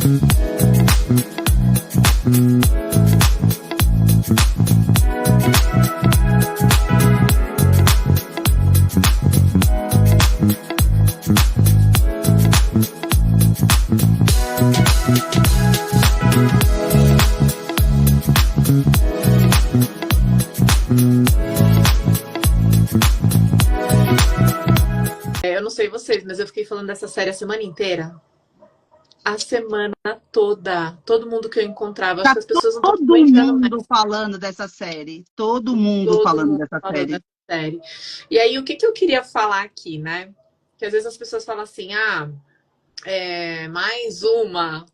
Eu não sei vocês, mas eu fiquei falando dessa série a semana inteira. A semana toda. Todo mundo que eu encontrava. Acho Tá que as pessoas não estão todo aguentando mais. mundo falando dessa série. Todo mundo Todo falando mundo dessa falando série. dessa série. E aí, o que eu queria falar aqui, né? Que às vezes as pessoas falam assim, mais uma,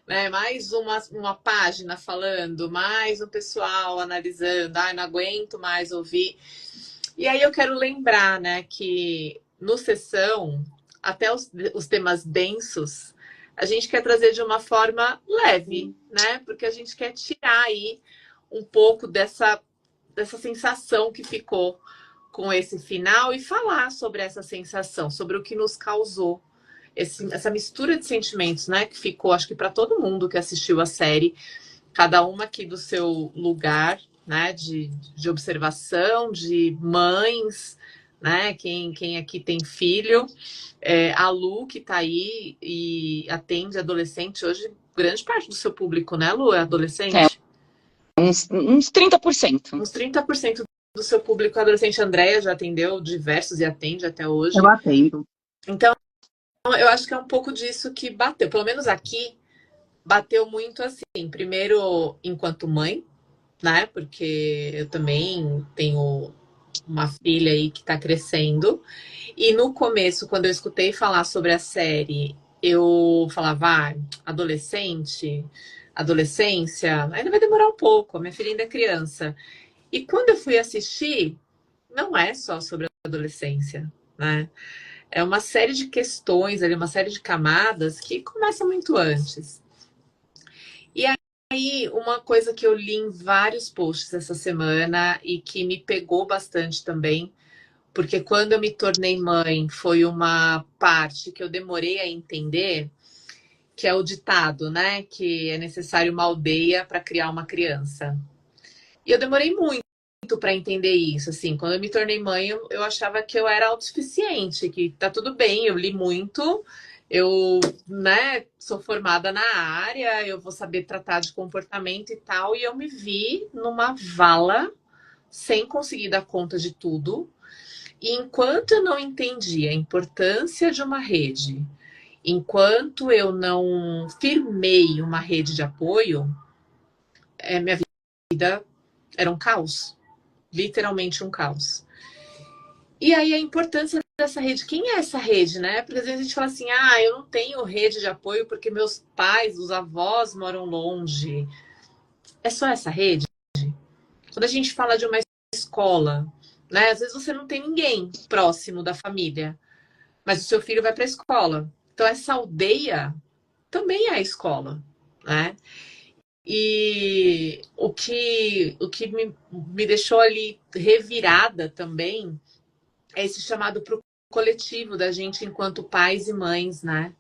né? Mais uma página falando, mais um pessoal analisando, não aguento mais ouvir. E aí eu quero lembrar, né, que no Sessão, até os temas densos, a gente quer trazer de uma forma leve, né? Porque a gente quer tirar aí um pouco dessa sensação que ficou com esse final e falar sobre essa sensação, sobre o que nos causou essa mistura de sentimentos, né? Que ficou, acho que para todo mundo que assistiu a série, cada uma aqui do seu lugar, né? De observação, de mães, né? Quem aqui tem filho, a Lu, que está aí e atende adolescente hoje, grande parte do seu público, né, Lu? É adolescente? Uns 30%. Uns 30% do seu público adolescente. A Andrea já atendeu diversos e atende até hoje. Eu atendo. Então, eu acho que é um pouco disso que bateu. Pelo menos aqui, bateu muito assim. Primeiro, enquanto mãe, né? Porque eu também tenho uma filha aí que tá crescendo. E no começo, quando eu escutei falar sobre a série, eu falava, adolescência, ainda vai demorar um pouco, a minha filha ainda é criança. E quando eu fui assistir, não é só sobre a adolescência, né? É uma série de questões ali, uma série de camadas que começa muito antes. E aí, uma coisa que eu li em vários posts essa semana e que me pegou bastante também, porque quando eu me tornei mãe, foi uma parte que eu demorei a entender, que é o ditado, né? Que é necessário uma aldeia para criar uma criança. E eu demorei muito para entender isso, assim. Quando eu me tornei mãe, eu achava que eu era autossuficiente, que tá tudo bem, eu li muito, eu, né, sou formada na área, eu vou saber tratar de comportamento e tal, e eu me vi numa vala, sem conseguir dar conta de tudo. E enquanto eu não entendi a importância de uma rede, enquanto eu não firmei uma rede de apoio, minha vida era um caos. Literalmente um caos. E aí a importância dessa rede. Quem é essa rede, né? Porque às vezes a gente fala assim, eu não tenho rede de apoio porque meus pais, os avós moram longe. É só essa rede? Quando a gente fala de uma escola, né? Às vezes você não tem ninguém próximo da família, mas o seu filho vai para a escola. Então essa aldeia também é a escola, né? E o que me deixou ali revirada também é esse chamado para o coletivo da gente enquanto pais e mães, né?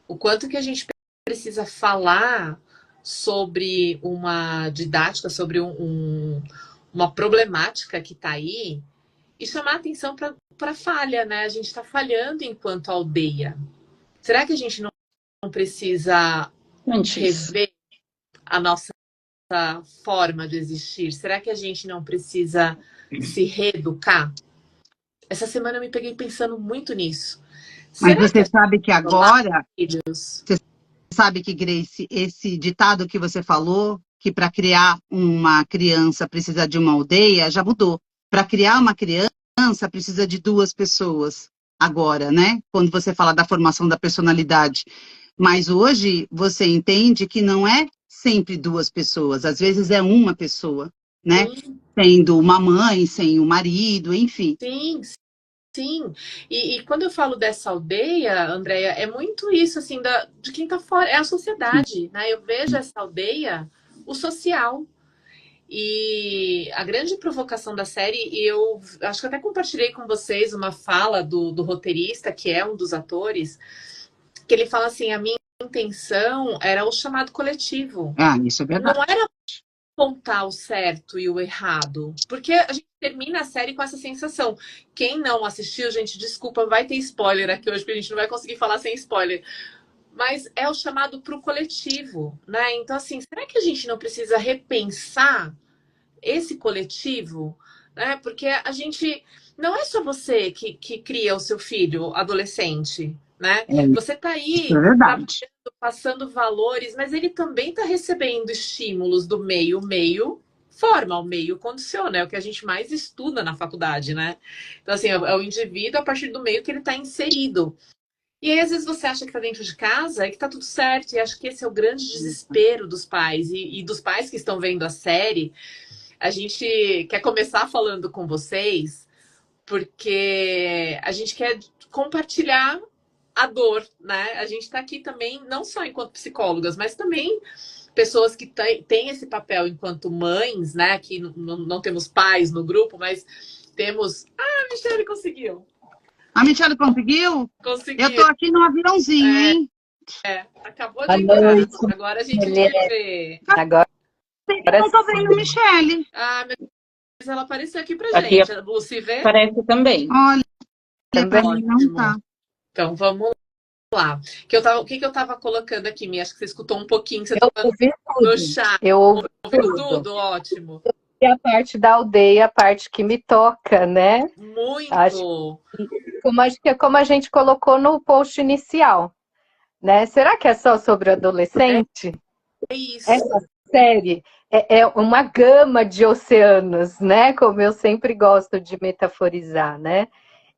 O quanto que a gente precisa falar sobre uma didática, sobre uma problemática que está aí e chamar atenção para a falha, né? A gente está falhando enquanto aldeia. Será que a gente não precisa rever a nossa forma de existir? Será que a gente não precisa se reeducar? Essa semana eu me peguei pensando muito nisso. Mas você sabe que agora, você sabe que, Grace, esse ditado que você falou, que para criar uma criança precisa de uma aldeia, já mudou. Para criar uma criança precisa de duas pessoas agora, né? Quando você fala da formação da personalidade. Mas hoje você entende que não é sempre duas pessoas, às vezes é uma pessoa, né? Sim. Sendo uma mãe, sem o marido, enfim. Sim, sim. E quando eu falo dessa aldeia, Andréia, é muito isso, assim, de quem tá fora, é a sociedade, né? Eu vejo essa aldeia, o social. E a grande provocação da série, e eu acho que até compartilhei com vocês uma fala do roteirista, que é um dos atores, que ele fala assim, a minha intenção era o chamado coletivo. Ah, isso é verdade. Não era apontar o certo e o errado. Porque a gente termina a série com essa sensação. Quem não assistiu, gente, desculpa, vai ter spoiler aqui hoje, porque a gente não vai conseguir falar sem spoiler. Mas é o chamado para o coletivo, né? Então, assim, será que a gente não precisa repensar esse coletivo? Né? Porque a gente... Não é só você que cria o seu filho adolescente, né? Você está aí Isso é verdade. passando valores, mas ele também está recebendo estímulos do meio. O meio forma, o meio condiciona, é o que a gente mais estuda na faculdade, né? Então, assim, é o indivíduo a partir do meio que ele está inserido. E aí, às vezes, você acha que está dentro de casa e que está tudo certo. E acho que esse é o grande desespero dos pais e dos pais que estão vendo a série. A gente quer começar falando com vocês, porque a gente quer compartilhar a dor, né? A gente está aqui também, não só enquanto psicólogas, mas também pessoas que têm esse papel enquanto mães, né? Aqui não temos pais no grupo, mas temos... Ah, a Michelle conseguiu! A Michelle conseguiu? Conseguiu. Eu tô aqui no aviãozinho, hein? Acabou de entrar. Agora a gente te vê. Agora Eu não tô vendo a Michelle. Ah, mas ela apareceu aqui pra gente. A Lucy vê? Parece também. Olha, Também. pra mim não tá. Então, vamos lá. O que eu tava colocando aqui, Mia? Acho que você escutou um pouquinho. Você Eu ouvi tudo. no chat. Eu ouvi Ouviu tudo. tudo? Ótimo. E a parte da aldeia, a parte que me toca, né? Muito. Acho que é como a gente colocou no post inicial, né? Será que é só sobre o adolescente? É isso. Essa série é uma gama de oceanos, né? Como eu sempre gosto de metaforizar, né?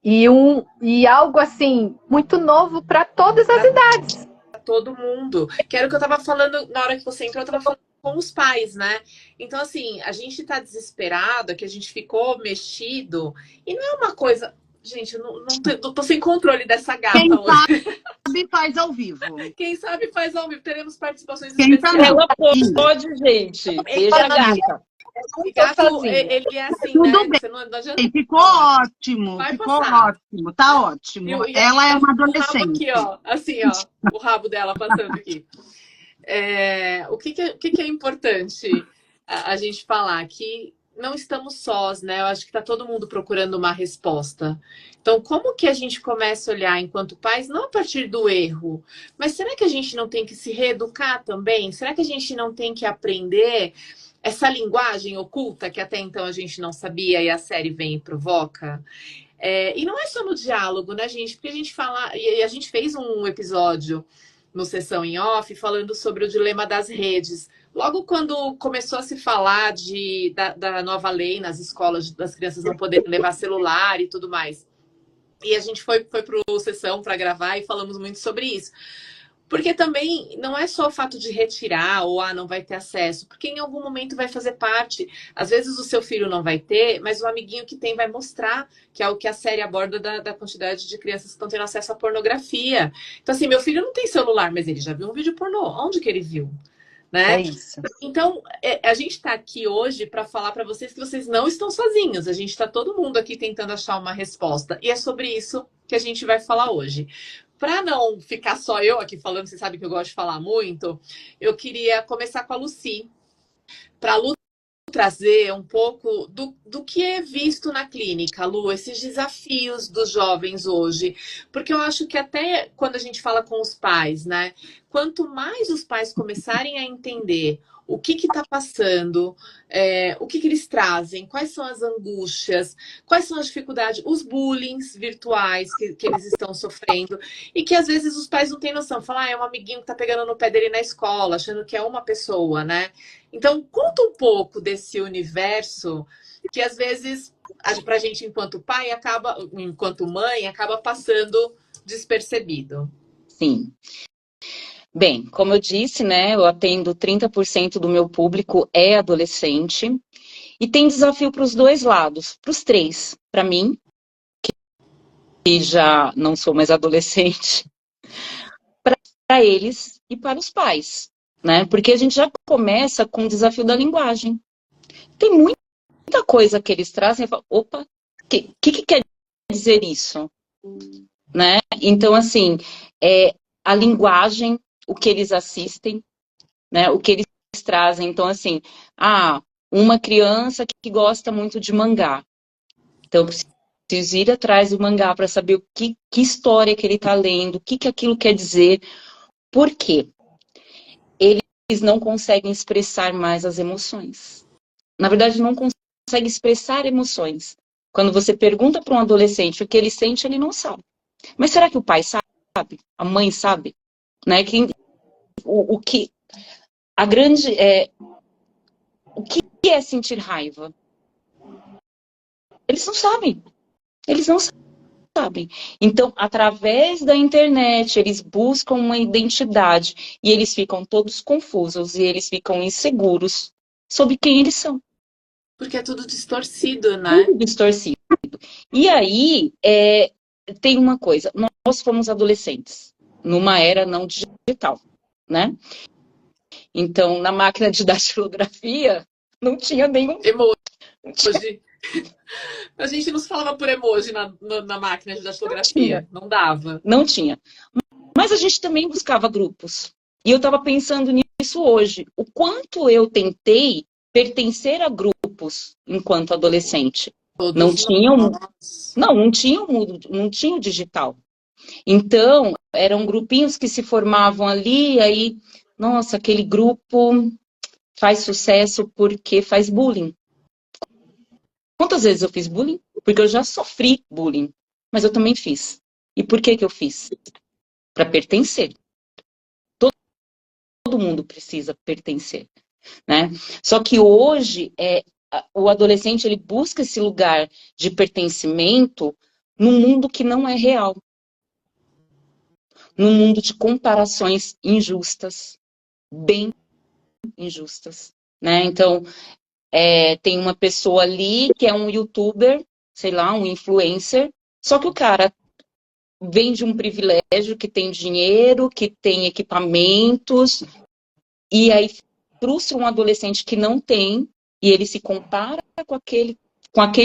E algo assim muito novo para todas as idades. Para todo mundo. Que era o que eu estava falando na hora que você entrou, eu estava falando com os pais, né? Então, assim, a gente está desesperada, que a gente ficou mexido, e não é uma coisa... Gente, eu não tô sem controle dessa gata Quem hoje. sabe faz ao vivo. Quem sabe faz ao vivo. Teremos participações Quem especiais. Ela pode, gente. Veja a gata. Gato, ele é assim, Tudo né? bem. Você não adianta. Ficou ótimo, Vai ficou passar. ótimo, tá ótimo. E Ela é uma o rabo adolescente. aqui, ó. Assim, ó. O rabo dela passando aqui. O que é importante a gente falar? Que não estamos sós, né? Eu acho que está todo mundo procurando uma resposta. Então, como que a gente começa a olhar enquanto pais, não a partir do erro, mas será que a gente não tem que se reeducar também? Será que a gente não tem que aprender essa linguagem oculta que até então a gente não sabia e a série vem e provoca? E não é só no diálogo, né, gente? Porque a gente fala... E a gente fez um episódio no Sessão em Off falando sobre o dilema das redes. Logo quando começou a se falar da nova lei nas escolas, das crianças não poderem levar celular e tudo mais. E a gente foi para o Sessão para gravar e falamos muito sobre isso. Porque também não é só o fato de retirar ou não vai ter acesso, porque em algum momento vai fazer parte. Às vezes o seu filho não vai ter, mas o amiguinho que tem vai mostrar, que é o que a série aborda da quantidade de crianças que estão tendo acesso à pornografia. Então, assim, meu filho não tem celular, mas ele já viu um vídeo pornô. Onde que ele viu? Né? É isso. Então, a gente está aqui hoje para falar para vocês que vocês não estão sozinhos. A gente está todo mundo aqui tentando achar uma resposta. E é sobre isso que a gente vai falar hoje. Para não ficar só eu aqui falando, vocês sabem que eu gosto de falar muito, eu queria começar com a Lucy. Para a Lu trazer um pouco do que é visto na clínica, Lu, esses desafios dos jovens hoje. Porque eu acho que até quando a gente fala com os pais, né? Quanto mais os pais começarem a entender o que está passando, o que eles trazem, quais são as angústias, quais são as dificuldades, os bullying virtuais que eles estão sofrendo, e que às vezes os pais não têm noção. Falam, é um amiguinho que está pegando no pé dele na escola, achando que é uma pessoa, né? Então, conta um pouco desse universo que às vezes, para a gente enquanto pai, enquanto mãe, acaba passando despercebido. Sim. Bem, como eu disse, né, eu atendo 30% do meu público é adolescente e tem desafio para os dois lados, para os três. Para mim, que já não sou mais adolescente, para eles e para os pais, né? Porque a gente já começa com o desafio da linguagem. Tem muita coisa que eles trazem e falam, opa, o que quer dizer isso? Né? Então, assim, a linguagem, o que eles assistem, né? O que eles trazem. Então, assim, uma criança que gosta muito de mangá. Então, eu preciso ir atrás do mangá para saber que história que ele está lendo, o que aquilo quer dizer. Por quê? Eles não conseguem expressar mais as emoções. Na verdade, não conseguem expressar emoções. Quando você pergunta para um adolescente o que ele sente, ele não sabe. Mas será que o pai sabe? A mãe sabe? Né? O que é sentir raiva? Eles não sabem. Eles não sabem. Então, através da internet, eles buscam uma identidade e eles ficam todos confusos e eles ficam inseguros sobre quem eles são. Porque é tudo distorcido, né? Tudo distorcido. E aí, tem uma coisa. Nós fomos adolescentes, numa era não digital, né? Então, na máquina de datilografia, não tinha nenhum... Emoji. A gente não se falava por emoji na máquina de datilografia. Não dava. Não tinha. Mas a gente também buscava grupos. E eu estava pensando nisso hoje. O quanto eu tentei pertencer a grupos enquanto adolescente. Não tinha o digital. Então, eram grupinhos que se formavam ali, aí, nossa, aquele grupo faz sucesso porque faz bullying. Quantas vezes eu fiz bullying? Porque eu já sofri bullying, mas eu também fiz. E por que eu fiz? Para pertencer. Todo mundo precisa pertencer, né? Só que hoje, o adolescente, ele busca esse lugar de pertencimento num mundo que não é real. Num mundo de comparações injustas, bem injustas, né? Então, tem uma pessoa ali que é um youtuber, sei lá, um influencer, só que o cara vem de um privilégio, que tem dinheiro, que tem equipamentos, e aí frustra um adolescente que não tem, e ele se compara com aquele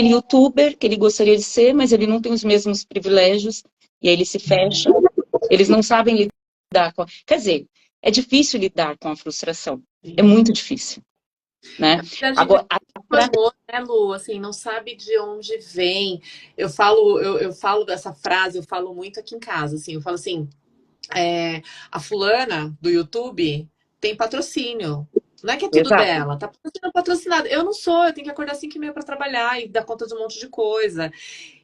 youtuber que ele gostaria de ser, mas ele não tem os mesmos privilégios, e aí ele se fecha. Eles não sabem lidar com... Quer dizer, é difícil lidar com a frustração. É muito difícil. Né? Agora, formou, né, Lu? Assim, não sabe de onde vem. Eu falo dessa frase, eu falo muito aqui em casa. Assim, eu falo assim, a fulana do YouTube tem patrocínio. Não é que é tudo Exato. dela, tá patrocinado. Eu não sou, eu tenho que acordar 5h30 para trabalhar e dar conta de um monte de coisa.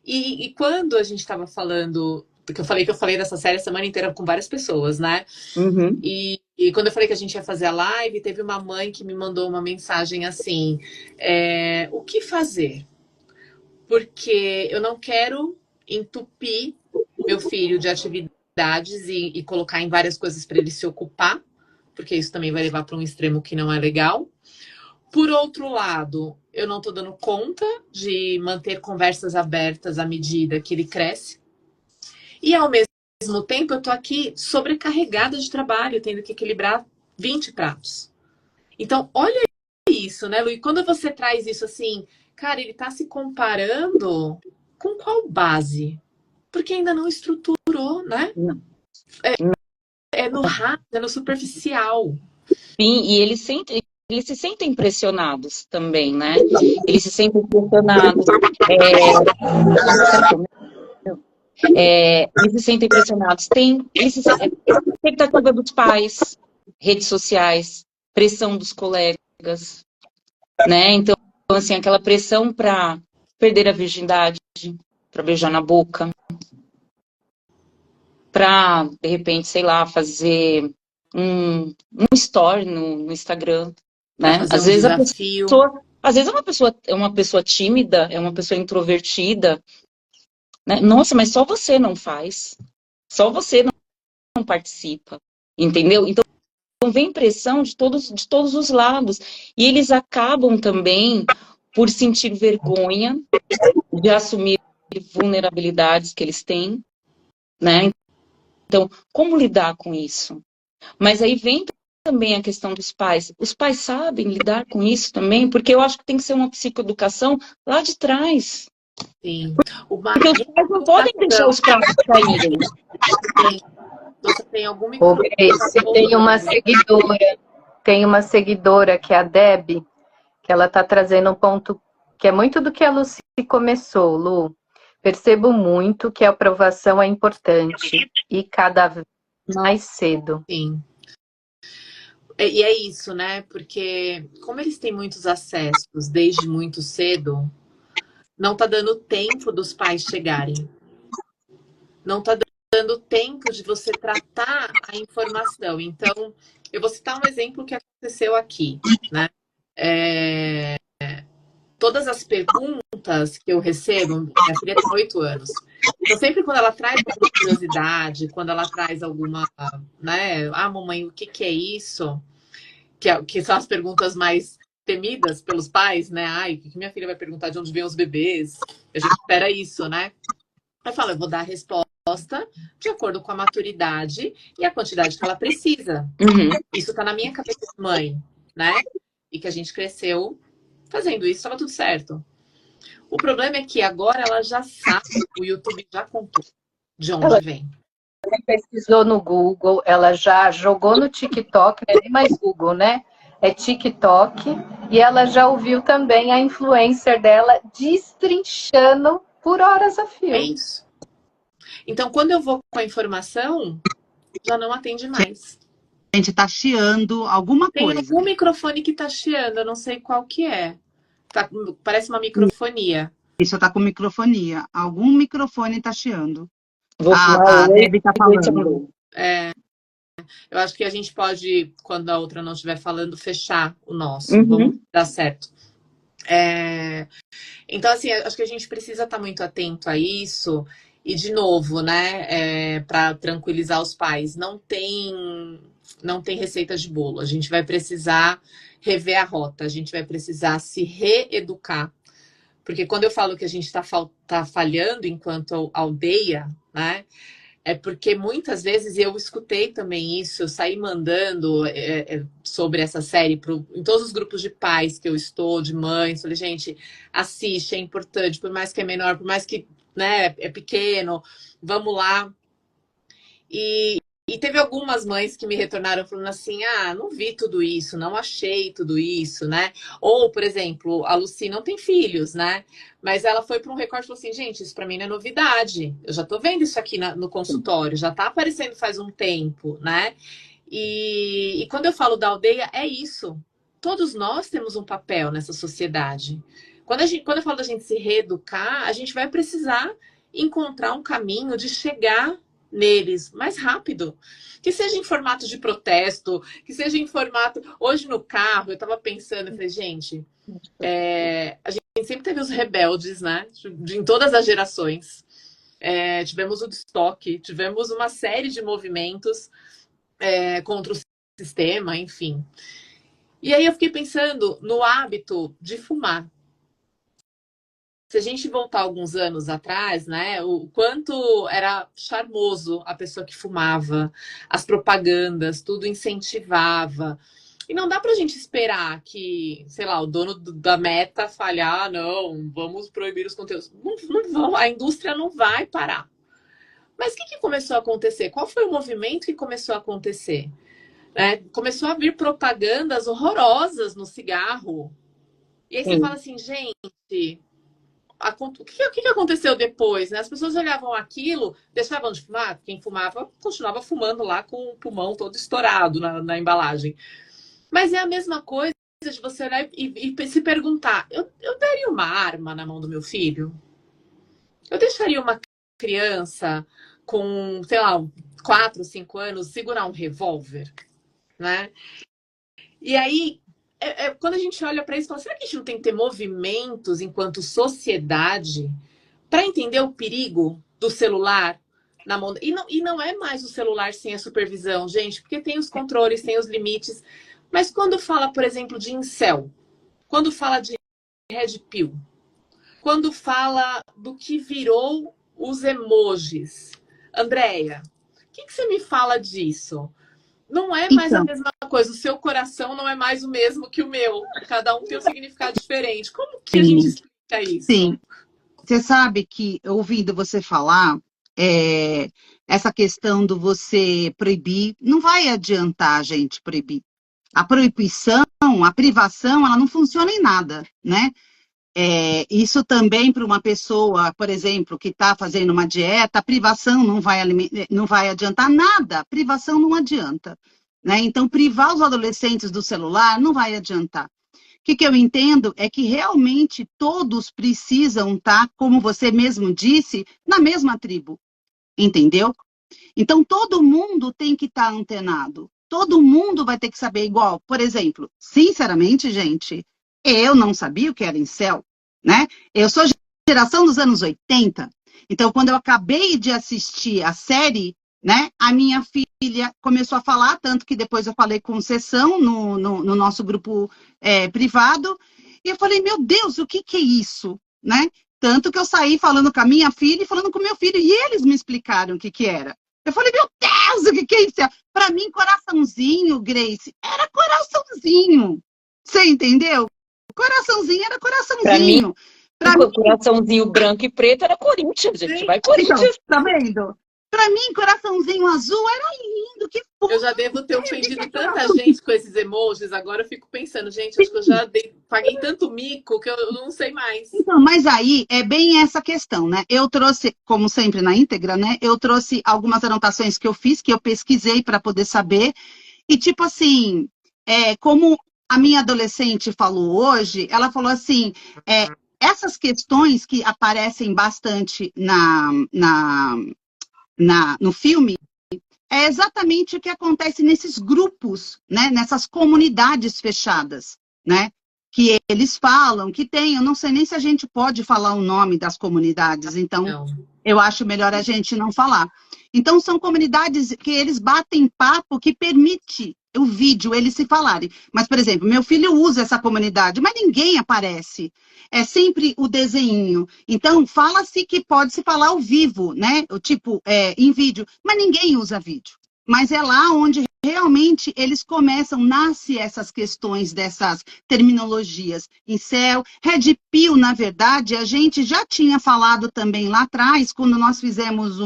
E quando a gente estava falando, porque eu falei dessa série a semana inteira com várias pessoas, né? Uhum. E quando eu falei que a gente ia fazer a live, teve uma mãe que me mandou uma mensagem assim: o que fazer? Porque eu não quero entupir meu filho de atividades e colocar em várias coisas para ele se ocupar, porque isso também vai levar para um extremo que não é legal. Por outro lado, eu não estou dando conta de manter conversas abertas à medida que ele cresce. E ao mesmo tempo, eu estou aqui sobrecarregada de trabalho, tendo que equilibrar 20 pratos. Então, olha isso, né, Lu? E quando você traz isso assim, cara, ele está se comparando com qual base? Porque ainda não estruturou, né? Não. É no raso, é no superficial. Sim, e eles se sentem pressionados também, né? Eles se sentem pressionados. Eles se sentem pressionados. Expectativa dos pais, redes sociais, pressão dos colegas, né? Então, assim, aquela pressão para perder a virgindade, para beijar na boca, para, de repente, sei lá, fazer um story no Instagram, né? Às vezes é uma pessoa tímida, é uma pessoa introvertida, né? Nossa, mas só você não faz, só você não participa, entendeu? Então vem pressão de todos os lados, e eles acabam também por sentir vergonha de assumir vulnerabilidades que eles têm, né? Então, como lidar com isso? Mas aí vem também a questão dos pais. Os pais sabem lidar com isso também, porque eu acho que tem que ser uma psicoeducação lá de trás. Sim. Porque os pais não podem deixar os pratos caírem. Você tem algum Ô, microfone? Grace, tem uma seguidora que é a Deb, que ela está trazendo um ponto que é muito do que a Lucy começou, Lu. Percebo muito que a aprovação é importante e cada vez mais cedo. Sim. E é isso, né? Porque como eles têm muitos acessos desde muito cedo, não tá dando tempo dos pais chegarem. Não tá dando tempo de você tratar a informação. Então, eu vou citar um exemplo que aconteceu aqui, né? Todas as perguntas que eu recebo, minha filha tem 8 anos. Então, sempre quando ela traz alguma curiosidade, quando ela traz alguma, né? Ah, mamãe, o que que é isso? Que são as perguntas mais temidas pelos pais, né? Ai, o que minha filha vai perguntar de onde vêm os bebês? A gente espera isso, né? Eu falo, eu vou dar a resposta de acordo com a maturidade e a quantidade que ela precisa. Uhum. Isso tá na minha cabeça de mãe, né? E que a gente cresceu fazendo isso, estava tudo certo. O problema é que agora ela já sabe, o YouTube já contou de onde vem. Ela pesquisou no Google, ela já jogou no TikTok, não é nem mais Google, né? É TikTok, e ela já ouviu também a influencer dela destrinchando por horas a fio. É isso. Então, quando eu vou com a informação, já não atende mais. Gente, tá chiando alguma Tem coisa. algum microfone que tá chiando, eu não sei qual que é. Tá, parece uma microfonia. Isso tá com microfonia. Algum microfone tá chiando. Vou A Debbie tá falando. Eu acho que a gente pode, quando a outra não estiver falando, fechar o nosso. Uhum. Vamos dar certo. Então, assim, acho que a gente precisa estar muito atento a isso. E, de novo, né, para tranquilizar os pais, não tem receita de bolo. A gente vai precisar rever a rota, a gente vai precisar se reeducar. Porque quando eu falo que a gente está falhando enquanto aldeia, né, é porque muitas vezes eu escutei também isso, eu saí mandando sobre essa série em todos os grupos de pais que eu estou, de mães. Falei, gente, assiste, é importante, por mais que é menor, por mais que, né, é pequeno, vamos lá. E teve algumas mães que me retornaram falando assim, ah, não vi tudo isso, não achei tudo isso, né? Ou, por exemplo, a Lucy não tem filhos, né? Mas ela foi para um recorte e falou assim, gente, isso para mim não é novidade. Eu já tô vendo isso aqui no consultório, já tá aparecendo faz um tempo, né? E quando eu falo da aldeia, é isso. Todos nós temos um papel nessa sociedade. Quando eu falo da gente se reeducar, a gente vai precisar encontrar um caminho de chegar neles mais rápido. Que seja em formato de protesto, que seja em formato... Hoje no carro, eu estava pensando, eu falei, gente, a gente sempre teve os rebeldes, né? Em todas as gerações. Tivemos o destoque, tivemos uma série de movimentos contra o sistema, enfim. E aí eu fiquei pensando no hábito de fumar. Se a gente voltar alguns anos atrás, né, o quanto era charmoso a pessoa que fumava, as propagandas, tudo incentivava. E não dá pra gente esperar que, sei lá, o dono da Meta falhar, não, vamos proibir os conteúdos. Não vão, a indústria não vai parar. Mas o que começou a acontecer? Qual foi o movimento que começou a acontecer? Começou a vir propagandas horrorosas no cigarro. E aí você fala assim, gente... O que aconteceu depois, né? As pessoas olhavam aquilo, deixavam de fumar. Quem fumava continuava fumando lá com o pulmão todo estourado na embalagem. Mas é a mesma coisa de você olhar e se perguntar: eu daria uma arma na mão do meu filho? Eu deixaria uma criança com, sei lá, 4, 5 anos segurar um revólver, né? E aí, quando a gente olha para isso, fala, será que a gente não tem que ter movimentos enquanto sociedade para entender o perigo do celular na mão? E não é mais o celular sem a supervisão, gente, porque tem os controles, tem os limites. Mas quando fala, por exemplo, de incel, quando fala de red pill, quando fala do que virou os emojis, Andréia, o que você me fala disso? Não é mais a mesma coisa. O seu coração não é mais o mesmo que o meu. Cada um tem um significado diferente. Como que a gente explica isso? Sim. Você sabe que, ouvindo você falar, essa questão do você proibir, não vai adiantar a gente proibir. A proibição, a privação, ela não funciona em nada, né? Isso também para uma pessoa, por exemplo, que está fazendo uma dieta, a privação não vai adiantar nada, a privação não adianta, né? Então, privar os adolescentes do celular não vai adiantar. O que eu entendo é que realmente todos precisam estar, como você mesmo disse, na mesma tribo, entendeu? Então, todo mundo tem que estar antenado. Todo mundo vai ter que saber igual. Por exemplo, sinceramente, gente, eu não sabia o que era incel, né? Eu sou geração dos anos 80. Então, quando eu acabei de assistir a série, né, a minha filha começou a falar, tanto que depois eu falei com sessão no nosso grupo privado, e eu falei, meu Deus, o que é isso? Né? Tanto que eu saí falando com a minha filha e falando com o meu filho, e eles me explicaram o que era. Eu falei, meu Deus, o que é isso? Para mim, coraçãozinho, Grace, era coraçãozinho. Você entendeu? Coraçãozinho era coraçãozinho. Pra mim, coraçãozinho branco e preto era Corinthians, gente. Vai Corinthians. Então, tá vendo? Para mim, coraçãozinho azul era lindo. Que fofo. Eu já devo ter ofendido tanta gente com esses emojis. Agora eu fico pensando, gente, acho que eu já paguei tanto mico que eu não sei mais. Então, mas aí é bem essa questão, né? Eu trouxe, como sempre na íntegra, né? Eu trouxe algumas anotações que eu fiz, que eu pesquisei para poder saber. E tipo assim, como a minha adolescente falou hoje, ela falou assim, essas questões que aparecem bastante no filme, é exatamente o que acontece nesses grupos, né? Nessas comunidades fechadas, né? Que eles falam, que tem, eu não sei nem se a gente pode falar o nome das comunidades, então eu acho melhor a gente não falar. Então, são comunidades que eles batem papo que permite o vídeo, eles se falarem. Mas, por exemplo, meu filho usa essa comunidade, mas ninguém aparece. É sempre o desenho. Então, fala-se que pode-se falar ao vivo, né? Tipo, em vídeo, mas ninguém usa vídeo. Mas é lá onde realmente eles começam, nasce essas questões dessas terminologias. Incel, Red Pill, na verdade, a gente já tinha falado também lá atrás, quando nós fizemos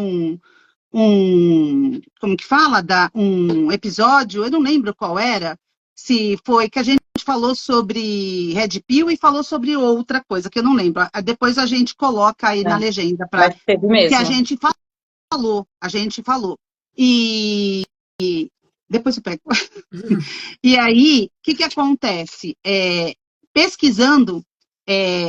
como que fala? Um episódio, eu não lembro qual era, se foi que a gente falou sobre Red Pill e falou sobre outra coisa, que eu não lembro. Depois a gente coloca aí na legenda, para que a gente falou. E depois eu pego. E aí, o que acontece? Pesquisando,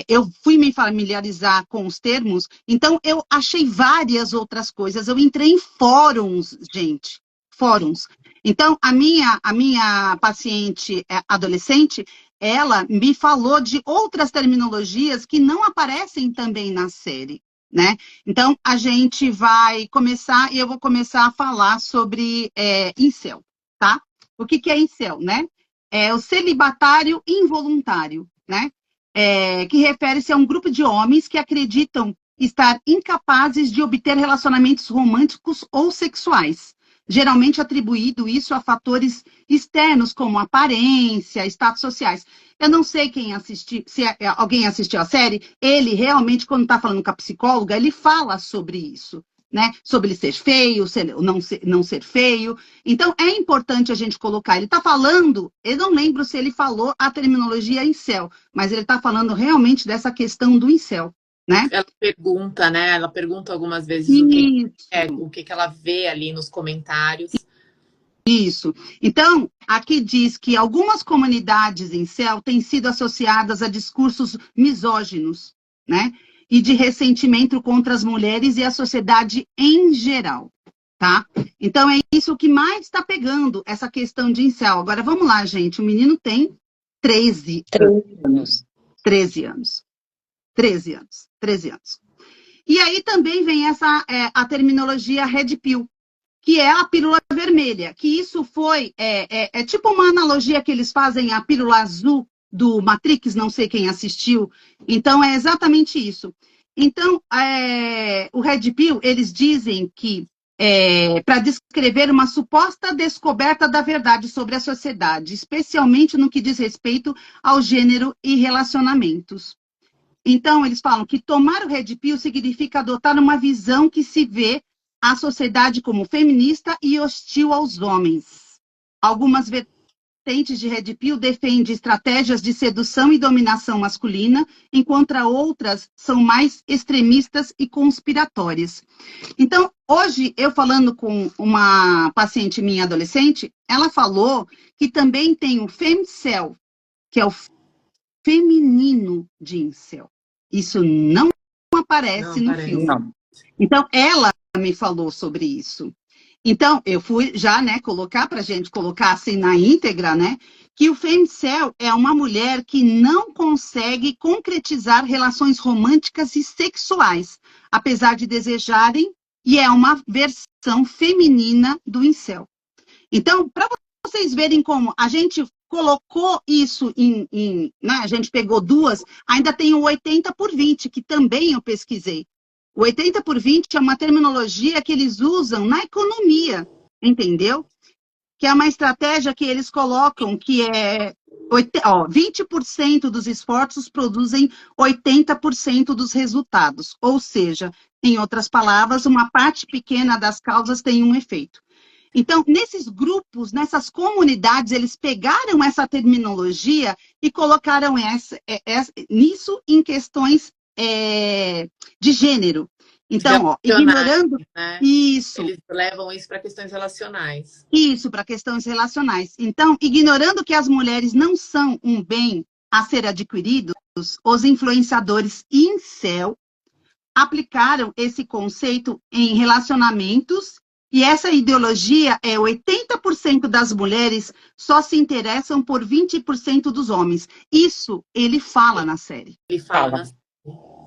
eu fui me familiarizar com os termos, então eu achei várias outras coisas. Eu entrei em fóruns, gente, fóruns. Então, a minha paciente adolescente, ela me falou de outras terminologias que não aparecem também na série, né? Então, a gente vai começar, e eu vou começar a falar sobre incel, tá? O que é incel, né? É o celibatário involuntário, né? Que refere-se a um grupo de homens que acreditam estar incapazes de obter relacionamentos românticos ou sexuais, geralmente atribuído isso a fatores externos, como aparência, status sociais. Eu não sei quem assistiu, se alguém assistiu a série, ele realmente, quando está falando com a psicóloga, ele fala sobre isso, né? Sobre ele ser feio, não ser feio. Então, é importante a gente colocar. Ele está falando, eu não lembro se ele falou a terminologia incel, mas ele está falando realmente dessa questão do incel, né? Ela pergunta, né? Ela pergunta algumas vezes o que ela vê ali nos comentários. Isso. Então, aqui diz que algumas comunidades incel têm sido associadas a discursos misóginos, né? E de ressentimento contra as mulheres e a sociedade em geral, tá? Então, é isso que mais está pegando, essa questão de incel. Agora, vamos lá, gente. O menino tem 13 anos. 13 anos. 13 anos. 13 anos. E aí também vem a terminologia Red Pill, que é a pílula vermelha, que isso foi, tipo uma analogia que eles fazem à pílula azul do Matrix, não sei quem assistiu, então é exatamente isso. Então, o Red Pill, eles dizem que, para descrever uma suposta descoberta da verdade sobre a sociedade, especialmente no que diz respeito ao gênero e relacionamentos. Então, eles falam que tomar o Red Pill significa adotar uma visão que se vê a sociedade como feminista e hostil aos homens. Algumas vertentes de Red Pill defendem estratégias de sedução e dominação masculina, enquanto outras são mais extremistas e conspiratórias. Então, hoje, eu falando com uma paciente minha adolescente, ela falou que também tem o femcel, que é o feminino de incel. Isso não aparece no filme. Não. Então, ela me falou sobre isso. Então, eu fui já, né, colocar para a gente colocar assim na íntegra, né, que o femcel é uma mulher que não consegue concretizar relações românticas e sexuais, apesar de desejarem, e é uma versão feminina do incel. Então, para vocês verem como a gente colocou isso né, a gente pegou duas, ainda tem o 80/20, que também eu pesquisei. O 80/20 é uma terminologia que eles usam na economia, entendeu? Que é uma estratégia que eles colocam, que é 20% dos esforços produzem 80% dos resultados. Ou seja, em outras palavras, uma parte pequena das causas tem um efeito. Então, nesses grupos, nessas comunidades, eles pegaram essa terminologia e colocaram nisso em questões de gênero. Então, ignorando né? isso. Eles levam isso para questões relacionais. Isso, para questões relacionais. Então, ignorando que as mulheres não são um bem a ser adquirido, os influenciadores incel aplicaram esse conceito em relacionamentos. E essa ideologia 80% das mulheres só se interessam por 20% dos homens. Isso ele fala na série. Ele fala na série.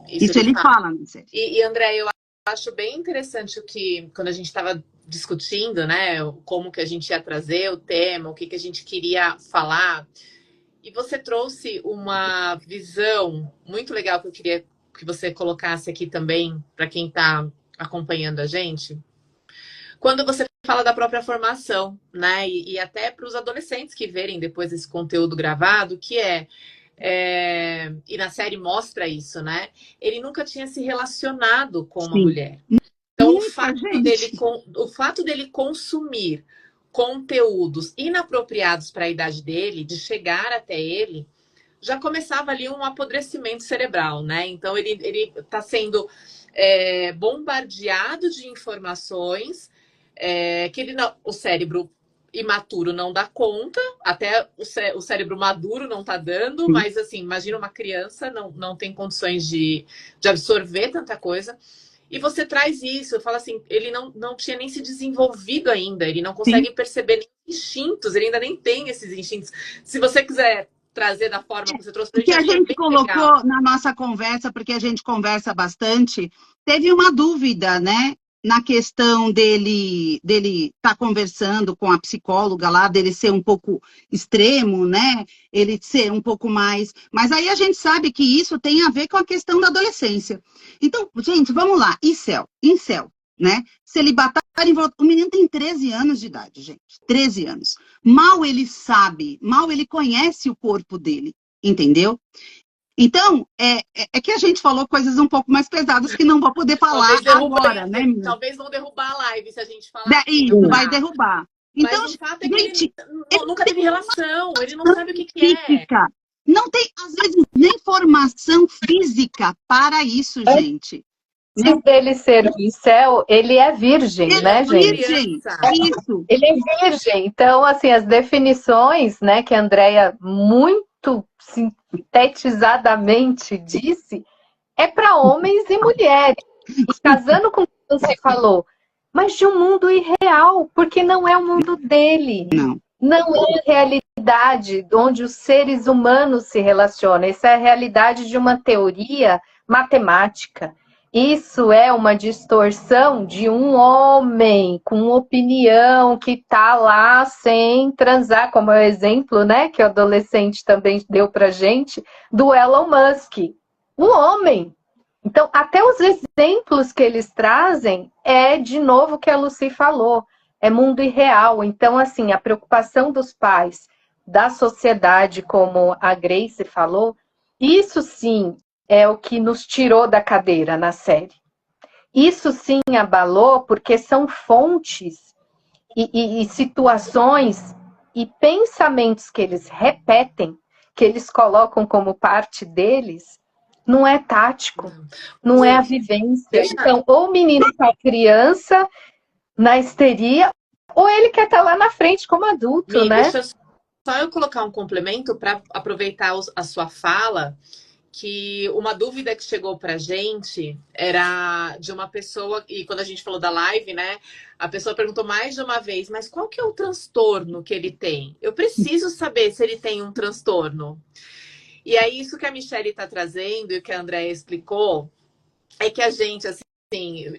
Isso ele fala na série. E André, eu acho bem interessante o que, quando a gente estava discutindo, né, como que a gente ia trazer o tema, o que a gente queria falar, e você trouxe uma visão muito legal que eu queria que você colocasse aqui também, para quem está acompanhando a gente. Quando você fala da própria formação, né? E até para os adolescentes que verem depois esse conteúdo gravado, que e na série mostra isso, né? Ele nunca tinha se relacionado com uma mulher. Então, o fato dele consumir conteúdos inapropriados para a idade dele, de chegar até ele, já começava ali um apodrecimento cerebral, né? Então, ele está sendo bombardeado de informações que o cérebro imaturo não dá conta, até o cérebro maduro não está dando, mas assim, imagina uma criança, não tem condições de absorver tanta coisa. E você traz isso, fala assim, ele não tinha nem se desenvolvido ainda, ele não consegue perceber nem instintos, ele ainda nem tem esses instintos. Se você quiser trazer da forma que você trouxe pra gente, que a gente colocou legal na nossa conversa, porque a gente conversa bastante, teve uma dúvida, né? Na questão dele estar conversando com a psicóloga lá, dele ser um pouco extremo, né? Ele ser um pouco mais... Mas aí a gente sabe que isso tem a ver com a questão da adolescência. Então, gente, vamos lá. Incel, né? Celibatário, o menino tem 13 anos de idade, gente. 13 anos. Mal ele sabe, mal ele conhece o corpo dele, entendeu? Então, é que a gente falou coisas um pouco mais pesadas que não vou poder falar agora, né, menina? Talvez vão derrubar a live se a gente falar. Isso, vai derrubar. Então, mas o fato é que gente, ele nunca teve relação, ele não sabe o que é. Não tem, às vezes, nem formação física para isso, gente. Antes dele ser incel, ele é virgem, né, gente? Isso. Ele é virgem. Então, assim, as definições, né, que a Andrea muito sintetizadamente disse, é para homens e mulheres. E casando com o que você falou, mas de um mundo irreal, porque não é o mundo dele. Não é a realidade onde os seres humanos se relacionam. Essa é a realidade de uma teoria matemática. Isso é uma distorção de um homem com opinião que está lá sem transar, como é o exemplo, né, que o adolescente também deu pra gente, do Elon Musk. O homem. Então, até os exemplos que eles trazem de novo, o que a Lucy falou, é mundo irreal. Então, assim, a preocupação dos pais, da sociedade, como a Grace falou, isso sim é o que nos tirou da cadeira na série. isso sim abalou, porque são fontes e situações e pensamentos que eles repetem, que eles colocam como parte deles, não é tático, não é a vivência. Então, ou o menino está criança, na histeria, ou ele quer estar lá na frente como adulto, né? Deixa só eu colocar um complemento para aproveitar a sua fala, que uma dúvida que chegou pra gente era de uma pessoa, e quando a gente falou da live, né, a pessoa perguntou mais de uma vez, mas qual que é o transtorno que ele tem? Eu preciso saber se ele tem um transtorno. E aí, isso que a Michelle está trazendo e que a Andréa explicou, é que a gente, assim,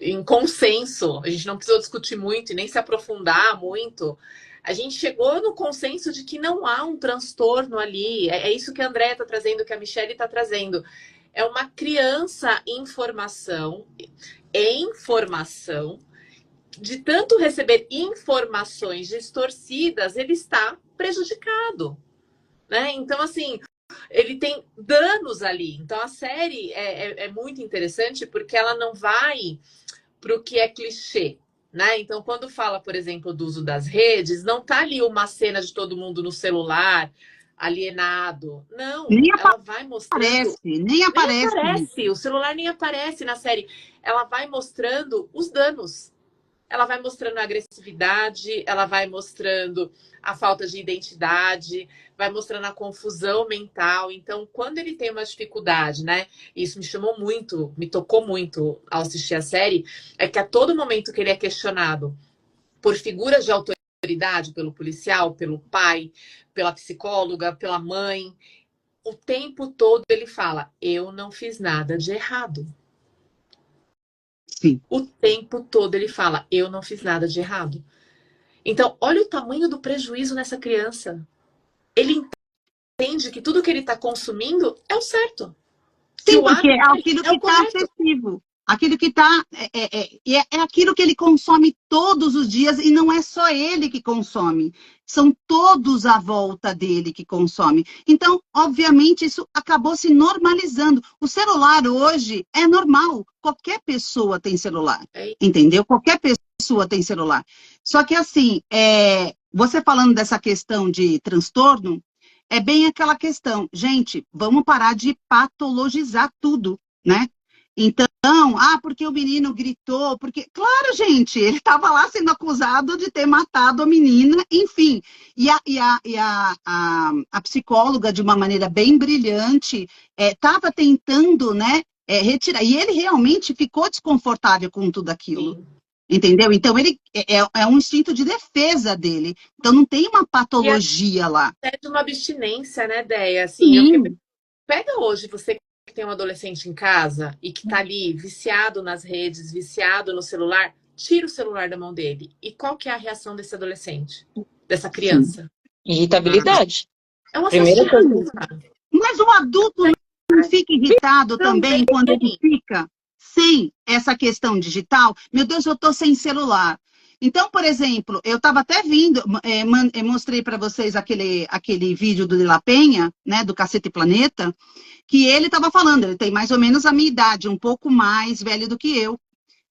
em consenso, a gente não precisou discutir muito e nem se aprofundar muito, a gente chegou no consenso de que não há um transtorno ali. É isso que a Andréa está trazendo, que a Michelle está trazendo. É uma criança em formação, de tanto receber informações distorcidas, ele está prejudicado, né? Então, assim, ele tem danos ali. Então, a série é muito interessante porque ela não vai para o que é clichê, né? Então, quando fala, por exemplo, do uso das redes, não tá ali uma cena de todo mundo no celular, alienado. Não, ela vai mostrando... Nem aparece. O celular nem aparece na série. Ela vai mostrando os danos. Ela vai mostrando a agressividade, ela vai mostrando a falta de identidade, vai mostrando a confusão mental. Então, quando ele tem uma dificuldade, né? Isso me tocou muito ao assistir a série, é que a todo momento que ele é questionado por figuras de autoridade, pelo policial, pelo pai, pela psicóloga, pela mãe, o tempo todo ele fala: eu não fiz nada de errado. Sim. O tempo todo ele fala: eu não fiz nada de errado. Então, olha o tamanho do prejuízo nessa criança. Ele entende que tudo que ele está consumindo é o certo. Sim, porque é aquilo que está acessível. Aquilo que está... É aquilo que ele consome todos os dias, e não é só ele que consome. São todos à volta dele que consomem. Então, obviamente, isso acabou se normalizando. O celular hoje é normal. Qualquer pessoa tem celular. Entendeu? Qualquer pessoa tem celular. Só que, assim, você falando dessa questão de transtorno, é bem aquela questão. Gente, vamos parar de patologizar tudo, né? Então, porque o menino gritou, porque... Claro, gente, ele estava lá sendo acusado de ter matado a menina, enfim. E a psicóloga, de uma maneira bem brilhante, estava tentando, né, retirar. E ele realmente ficou desconfortável com tudo aquilo. Sim. Entendeu? Então, ele é um instinto de defesa dele. Então, não tem uma patologia lá. É de uma abstinência, né, Déia? Assim, pega hoje você que tem um adolescente em casa e que tá ali viciado nas redes, viciado no celular, tira o celular da mão dele. E qual que é a reação desse adolescente? Dessa criança? Irritabilidade. É uma assassino. Mas o adulto não fica irritado também quando ele fica sem essa questão digital? Meu Deus, eu tô sem celular. Então, por exemplo, eu estava até vindo, mostrei para vocês aquele vídeo do De La Penha, né, do Cacete Planeta, que ele estava falando, ele tem mais ou menos a minha idade, um pouco mais velho do que eu.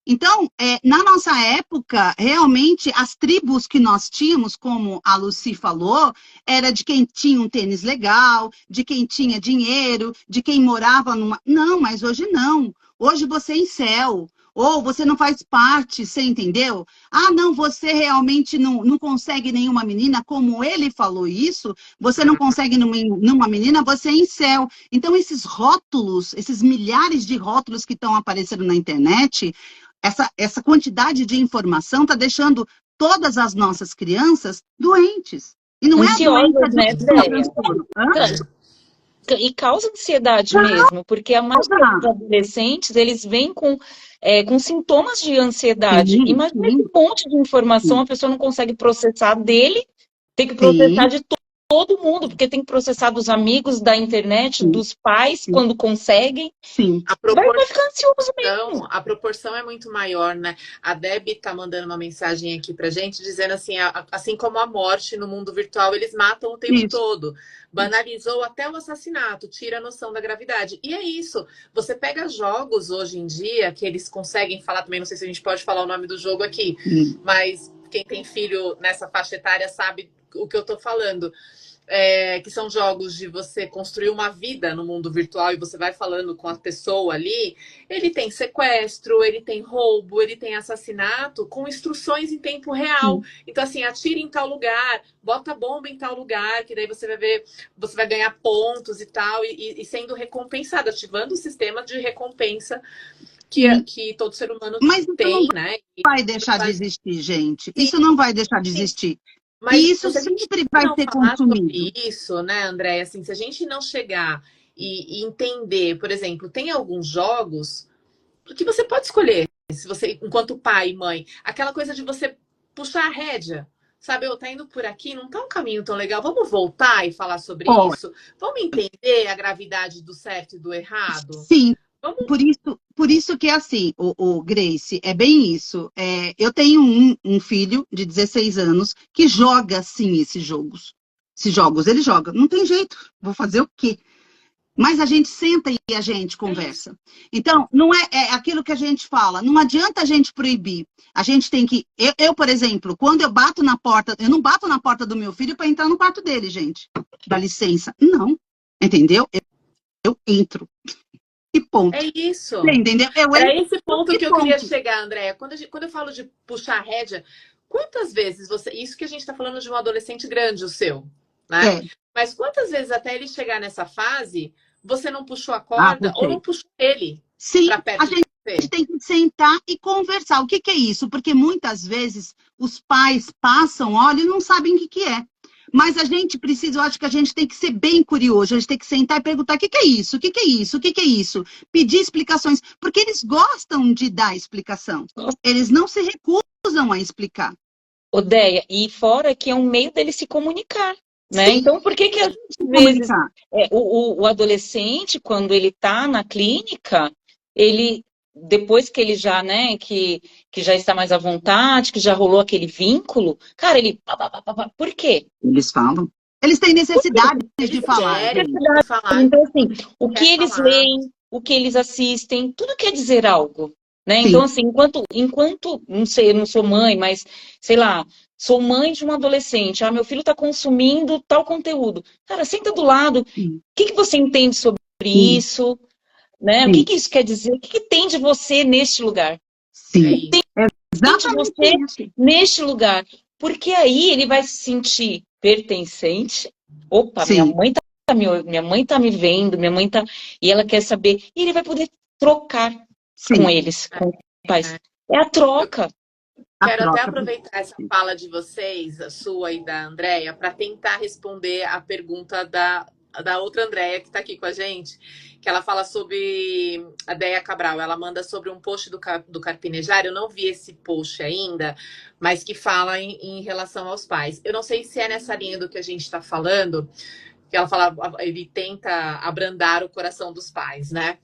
Então, na nossa época, realmente, as tribos que nós tínhamos, como a Lucy falou, era de quem tinha um tênis legal, de quem tinha dinheiro, de quem morava numa... Não, mas hoje não. Hoje você é incel. Ou você não faz parte, você entendeu? Não, você realmente não consegue nenhuma menina, como ele falou isso, você não consegue numa menina, você é incel. Então, esses rótulos, esses milhares de rótulos que estão aparecendo na internet, essa quantidade de informação está deixando todas as nossas crianças doentes. E não ansiosas, é né, e causa ansiedade mesmo, porque a maioria dos adolescentes, eles vêm com sintomas de ansiedade. Imagina esse monte de informação, a pessoa não consegue processar dele, tem que processar de todo mundo, porque tem que processar dos amigos, da internet, Sim. dos pais, Sim. quando conseguem. Sim. Vai ficar ansioso mesmo. A proporção é muito maior, né? A Debbie tá mandando uma mensagem aqui pra gente, dizendo assim, assim como a morte no mundo virtual, eles matam o tempo todo. Banalizou até o assassinato, tira a noção da gravidade. E é isso. Você pega jogos hoje em dia, que eles conseguem falar também, não sei se a gente pode falar o nome do jogo aqui, mas quem tem filho nessa faixa etária sabe o que eu tô falando. Que são jogos de você construir uma vida no mundo virtual e você vai falando com a pessoa ali. Ele tem sequestro, ele tem roubo, ele tem assassinato com instruções em tempo real. Então, assim, atire em tal lugar, bota bomba em tal lugar, que daí você vai ver, você vai ganhar pontos e tal, e sendo recompensado, ativando o sistema de recompensa que todo ser humano tem, né? Vai deixar de existir, gente. Isso não vai deixar de existir. Mas e isso sempre vai ser consumido. Sobre isso, né, André? Assim, se a gente não chegar e entender, por exemplo, tem alguns jogos que você pode escolher, se você, enquanto pai e mãe, aquela coisa de você puxar a rédea, sabe? Eu tá indo por aqui, não tá um caminho tão legal. Vamos voltar e falar sobre isso? Vamos entender a gravidade do certo e do errado? Sim. Por isso que é assim, o Grace, é bem isso. Eu tenho um filho de 16 anos que joga, sim, esses jogos. Esses jogos, ele joga. Não tem jeito, vou fazer o quê? Mas a gente senta e a gente conversa. Então, não é aquilo que a gente fala. Não adianta a gente proibir. A gente tem que... Eu, por exemplo, quando eu bato na porta... Eu não bato na porta do meu filho para entrar no quarto dele, gente. Dá licença. Não. Entendeu? Eu entro. E ponto. É isso. Você entendeu? É esse ponto que eu queria chegar, Andréia. Quando eu falo de puxar a rédea, quantas vezes você... Isso que a gente está falando de um adolescente grande, o seu, né? Mas quantas vezes até ele chegar nessa fase, você não puxou a corda ou não puxou ele? Sim, a gente tem que sentar e conversar. O que é isso? Porque muitas vezes os pais passam, olha, e não sabem o que é. Mas a gente precisa, eu acho que a gente tem que ser bem curioso, a gente tem que sentar e perguntar o que é isso, o que é isso, o que é isso. Pedir explicações, porque eles gostam de dar explicação. Eles não se recusam a explicar. Odeia, e fora que é um meio dele se comunicar, né? Então, por que às vezes o adolescente, quando ele está na clínica, ele... Depois que ele já, né, que já está mais à vontade, que já rolou aquele vínculo, cara, ele... Por quê? Eles falam. Eles têm necessidade de falar. Então, assim, o que eles leem, o que eles assistem, tudo quer dizer algo, né? Então, assim, enquanto, não sei, eu não sou mãe, mas, sei lá, sou mãe de um adolescente, meu filho está consumindo tal conteúdo. Cara, senta do lado, o que você entende sobre isso? Né? O que isso quer dizer? O que tem de você neste lugar? Sim. Tem de você neste lugar. Porque aí ele vai se sentir pertencente. Opa, minha mãe tá me vendo, minha mãe tá... E ela quer saber. E ele vai poder trocar com eles, com os pais. É a troca. Quero até aproveitar essa fala de vocês, a sua e da Andréia, para tentar responder a pergunta da outra Andréia que está aqui com a gente, que ela fala sobre a Deia Cabral. Ela manda sobre um post do Carpinejar. Eu não vi esse post ainda, mas que fala em relação aos pais. Eu não sei se é nessa linha do que a gente está falando, que ela fala, ele tenta abrandar o coração dos pais, né?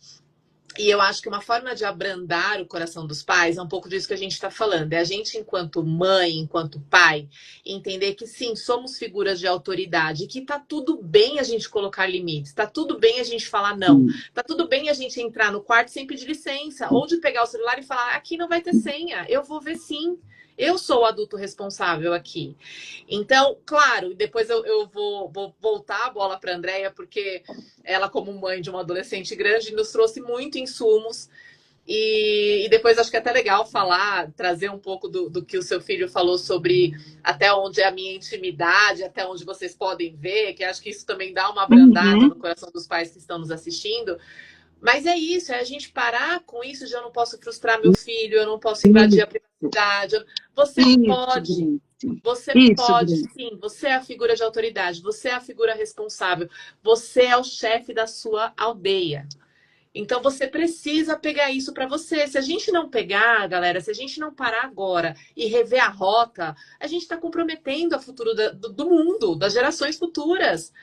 E eu acho que uma forma de abrandar o coração dos pais é um pouco disso que a gente está falando. É a gente, enquanto mãe, enquanto pai, entender que sim, somos figuras de autoridade, que tá tudo bem a gente colocar limites, tá tudo bem a gente falar não, tá tudo bem a gente entrar no quarto sem pedir licença, ou de pegar o celular e falar, aqui não vai ter senha, eu vou ver sim. Eu sou o adulto responsável aqui. Então, claro, depois eu vou voltar a bola para a Andréia, porque ela, como mãe de um adolescente grande, nos trouxe muito insumos. E depois acho que é até legal falar, trazer um pouco do que o seu filho falou sobre até onde é a minha intimidade, até onde vocês podem ver, que acho que isso também dá uma abrandada no coração dos pais que estão nos assistindo. Mas é isso, é a gente parar com isso de eu não posso frustrar meu filho, eu não posso invadir a privacidade. Você pode, sim, você é a figura de autoridade, você é a figura responsável, você é o chefe da sua aldeia. Então você precisa pegar isso para você. Se a gente não pegar, galera, se a gente não parar agora e rever a rota, a gente está comprometendo o futuro do mundo, das gerações futuras.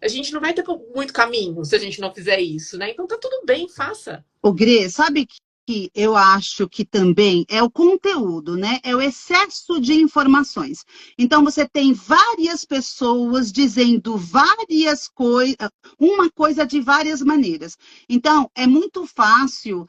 A gente não vai ter muito caminho se a gente não fizer isso, né? Então tá tudo bem, faça. O Grê, sabe que eu acho que também é o conteúdo, né? É o excesso de informações. Então, você tem várias pessoas dizendo várias coisas, uma coisa de várias maneiras. Então, é muito fácil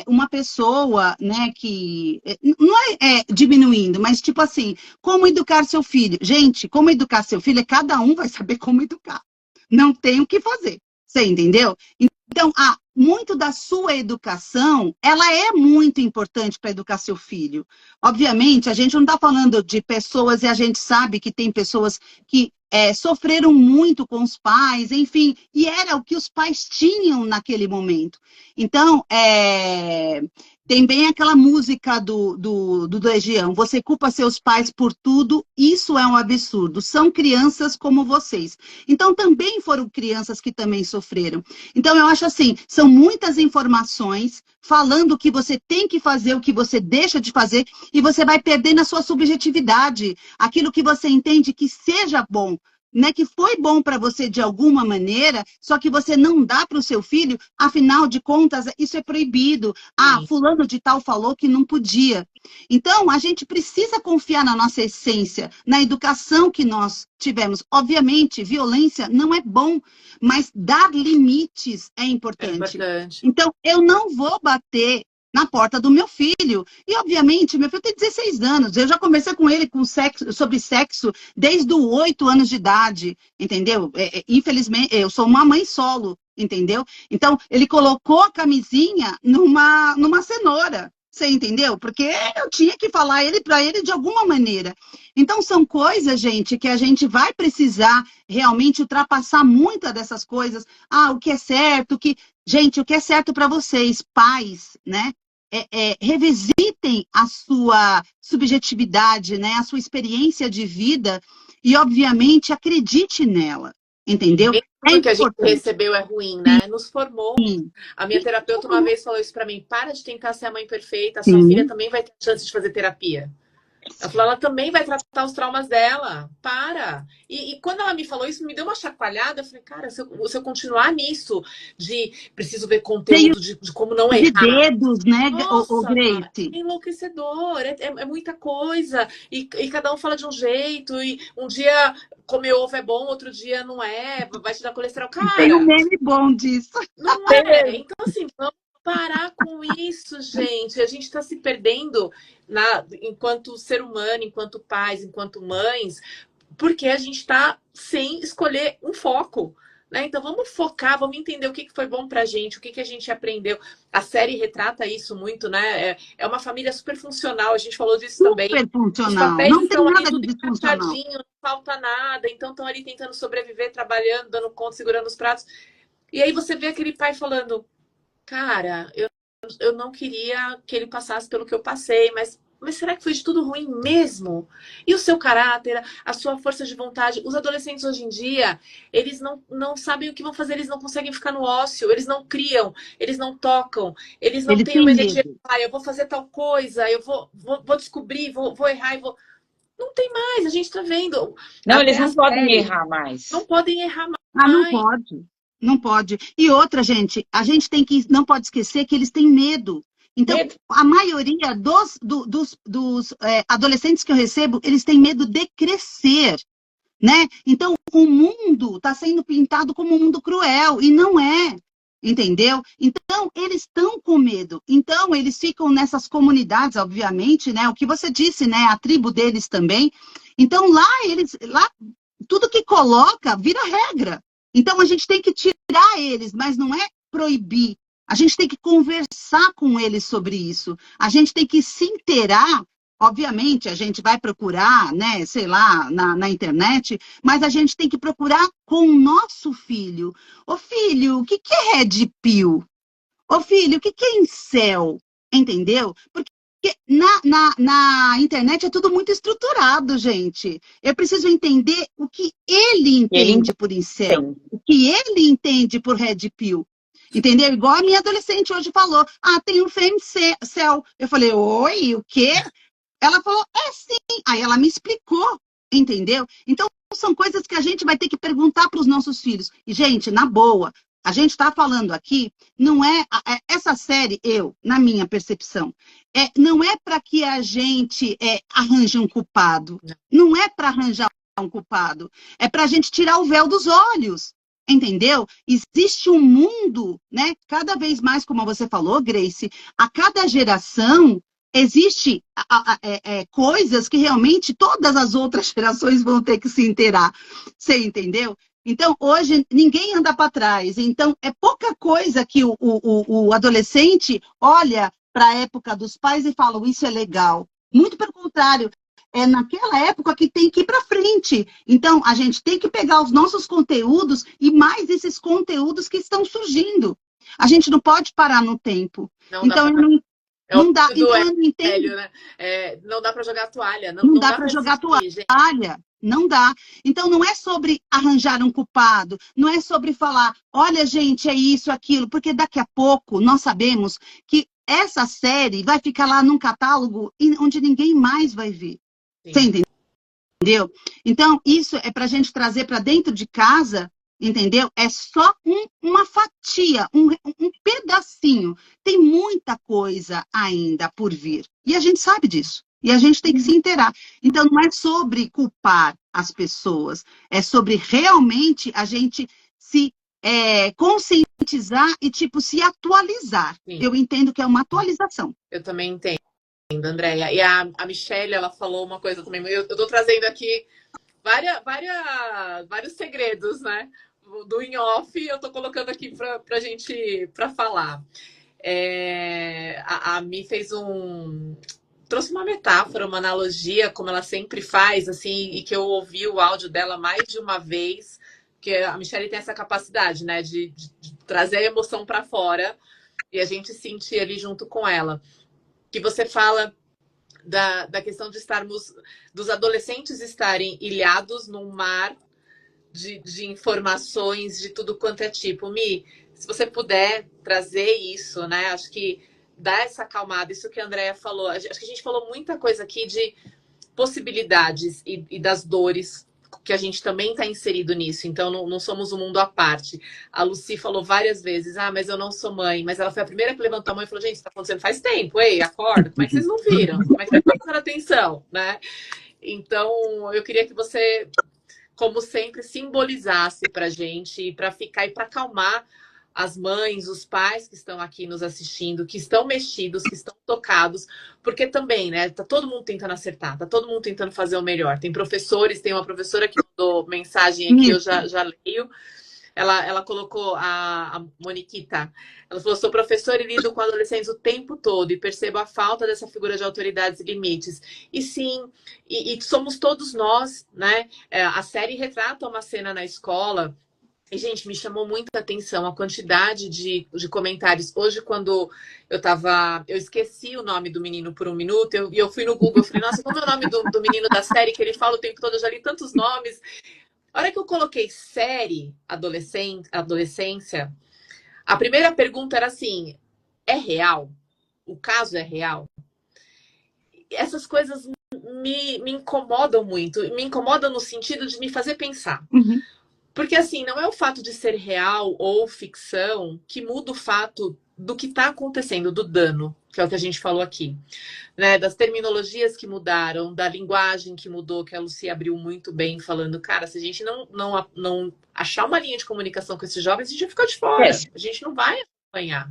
uma pessoa, né, que não é diminuindo, mas tipo assim, como educar seu filho? Gente, como educar seu filho, cada um vai saber como educar. Não tem o que fazer. Você entendeu? Então, muito da sua educação, ela é muito importante para educar seu filho. Obviamente, a gente não está falando de pessoas, e a gente sabe que tem pessoas que sofreram muito com os pais, enfim, e era o que os pais tinham naquele momento. Então, tem bem aquela música do Legião, você culpa seus pais por tudo, isso é um absurdo, são crianças como vocês. Então, também foram crianças que também sofreram. Então, eu acho assim, são muitas informações falando o que você tem que fazer, o que você deixa de fazer, e você vai perdendo a sua subjetividade, aquilo que você entende que seja bom, né, que foi bom para você de alguma maneira, só que você não dá para o seu filho, afinal de contas, isso é proibido. Fulano de tal falou que não podia. Então, a gente precisa confiar na nossa essência, na educação que nós tivemos. Obviamente, violência não é bom, mas dar limites é importante. Então, eu não vou bater na porta do meu filho. E, obviamente, meu filho tem 16 anos. Eu já conversei com ele sobre sexo desde os 8 anos de idade, entendeu? Infelizmente, eu sou uma mãe solo, entendeu? Então, ele colocou a camisinha numa cenoura. Você entendeu? Porque eu tinha que falar para ele de alguma maneira. Então, são coisas, gente, que a gente vai precisar realmente ultrapassar muitas dessas coisas. O que é certo, Gente, o que é certo para vocês, pais, né? Revisitem a sua subjetividade, né? A sua experiência de vida e, obviamente, acredite nela. Entendeu? Tudo que a gente recebeu é ruim, né? Nos formou. Sim. A minha terapeuta uma vez falou isso para mim: para de tentar ser a mãe perfeita, a sua filha também vai ter chance de fazer terapia. Ela falou, ela também vai tratar os traumas dela. Para. E quando ela me falou isso, me deu uma chacoalhada. Eu falei, cara, se eu continuar nisso, de preciso ver conteúdo de como não errar. De dedos, né, Nossa, Grace? É enlouquecedor, é muita coisa. E cada um fala de um jeito. E um dia comer ovo é bom, outro dia não é. Vai te dar colesterol. Cara, tem um meme bom disso. Não é. Então, assim, vamos parar com isso, gente. A gente está se perdendo enquanto ser humano, enquanto pais, enquanto mães, porque a gente está sem escolher um foco. Né? Então vamos focar, vamos entender o que foi bom pra gente, o que a gente aprendeu. A série retrata isso muito, né? É uma família super funcional, a gente falou disso também. Super funcional. Os papéis não estão tem ali nada tudo de disfuncional. não falta nada. Então estão ali tentando sobreviver, trabalhando, dando conta, segurando os pratos. E aí você vê aquele pai falando, cara, eu não queria que ele passasse pelo que eu passei, mas será que foi de tudo ruim mesmo? E o seu caráter, a sua força de vontade? Os adolescentes hoje em dia, eles não sabem o que vão fazer, eles não conseguem ficar no ócio, eles não criam, eles não tocam, eles não têm uma energia. Eu vou fazer tal coisa, eu vou descobrir, vou errar e vou... Não tem mais, a gente tá vendo. Não, eles não podem errar mais. Não podem errar mais. Não pode. Não pode. E outra, gente, a gente não pode esquecer que eles têm medo. Então, a maioria dos adolescentes que eu recebo, eles têm medo de crescer, né? Então, o mundo está sendo pintado como um mundo cruel, e não é, entendeu? Então, eles estão com medo. Então, eles ficam nessas comunidades, obviamente, né? O que você disse, né? A tribo deles também. Então, lá, tudo que coloca vira regra. Então, a gente tem que tirar eles, mas não é proibir. A gente tem que conversar com eles sobre isso. A gente tem que se inteirar. Obviamente, a gente vai procurar, né, sei lá, na internet, mas a gente tem que procurar com o nosso filho. Ô filho, o que é Red Pill? Ô filho, o que é incel? Entendeu? Porque na internet é tudo muito estruturado, gente. Eu preciso entender o que ele entende por incel, o que ele entende por Red Pill. Entendeu? Igual a minha adolescente hoje falou. Ah, tem um femicel. Eu falei, oi, o quê? Ela falou, é sim. Aí ela me explicou, entendeu? Então, são coisas que a gente vai ter que perguntar para os nossos filhos. E, gente, na boa, a gente está falando aqui, não é... Essa série, na minha percepção, não é para que a gente arranje um culpado. Não é para arranjar um culpado. É para a gente tirar o véu dos olhos. Entendeu? Existe um mundo, né? Cada vez mais, como você falou, Grace, a cada geração existe coisas que realmente todas as outras gerações vão ter que se inteirar. Você entendeu? Então, hoje, ninguém anda para trás. Então, é pouca coisa que o adolescente olha para a época dos pais e fala, isso é legal. Muito pelo contrário. É naquela época que tem que ir para frente. Então, a gente tem que pegar os nossos conteúdos e mais esses conteúdos que estão surgindo. A gente não pode parar no tempo. Não então, não dá. Então, eu não entendo. Velho, né? Não dá para jogar toalha. Não dá para jogar toalha. Não dá. Então, não é sobre arranjar um culpado. Não é sobre falar, olha, gente, é isso, aquilo. Porque daqui a pouco nós sabemos que essa série vai ficar lá num catálogo onde ninguém mais vai ver. Sim. Você entendeu? Então, isso é para a gente trazer para dentro de casa, entendeu? É só uma fatia, um pedacinho. Tem muita coisa ainda por vir. E a gente sabe disso. E a gente tem que se inteirar. Então, não é sobre culpar as pessoas. É sobre realmente a gente se conscientizar e, se atualizar. Sim. Eu entendo que é uma atualização. Eu também entendo. Andréia. E a Michelle, ela falou uma coisa também. Eu tô trazendo aqui vários segredos, né? Do in-off, eu tô colocando aqui pra gente falar. A Mi trouxe uma metáfora, uma analogia, como ela sempre faz, assim, e que eu ouvi o áudio dela mais de uma vez, porque a Michelle tem essa capacidade, né? De trazer a emoção para fora e a gente sentir ali junto com ela. Que você fala da questão dos adolescentes estarem ilhados num mar de informações de tudo quanto é tipo. Mi, se você puder trazer isso, né? Acho que dá essa acalmada, isso que a Andréia falou. Acho que a gente falou muita coisa aqui de possibilidades e das dores que a gente também está inserido nisso, então não somos um mundo à parte. A Lucy falou várias vezes, mas eu não sou mãe, mas ela foi a primeira que levantou a mão e falou, gente, isso está acontecendo faz tempo, ei, acorda, como é que vocês não viram? Como é que vocês não prestaram atenção, né? Então, eu queria que você, como sempre, simbolizasse pra gente, para ficar e para acalmar as mães, os pais que estão aqui nos assistindo, que estão mexidos, que estão tocados, porque também, né, tá todo mundo tentando acertar, tá todo mundo tentando fazer o melhor. Tem professores, tem uma professora que mandou mensagem aqui, eu já leio. Ela colocou, a Moniquita, ela falou, sou professora e lido com adolescentes o tempo todo e percebo a falta dessa figura de autoridades e limites. E sim, e somos todos nós, né? A série retrata uma cena na escola. E, gente, me chamou muita atenção a quantidade de comentários. Hoje, quando eu esqueci o nome do menino por um minuto, e eu fui no Google, eu falei, nossa, como é o nome do menino da série que ele fala o tempo todo? Eu já li tantos nomes. A hora que eu coloquei série, adolescência, a primeira pergunta era assim, é real? O caso é real? Essas coisas me incomodam muito. Me incomodam no sentido de me fazer pensar. Uhum. Porque, assim, não é o fato de ser real ou ficção que muda o fato do que está acontecendo, do dano, que é o que a gente falou aqui. Né? Das terminologias que mudaram, da linguagem que mudou, que a Lucy abriu muito bem, falando, cara, se a gente não achar uma linha de comunicação com esses jovens, a gente vai ficar de fora. A gente não vai acompanhar.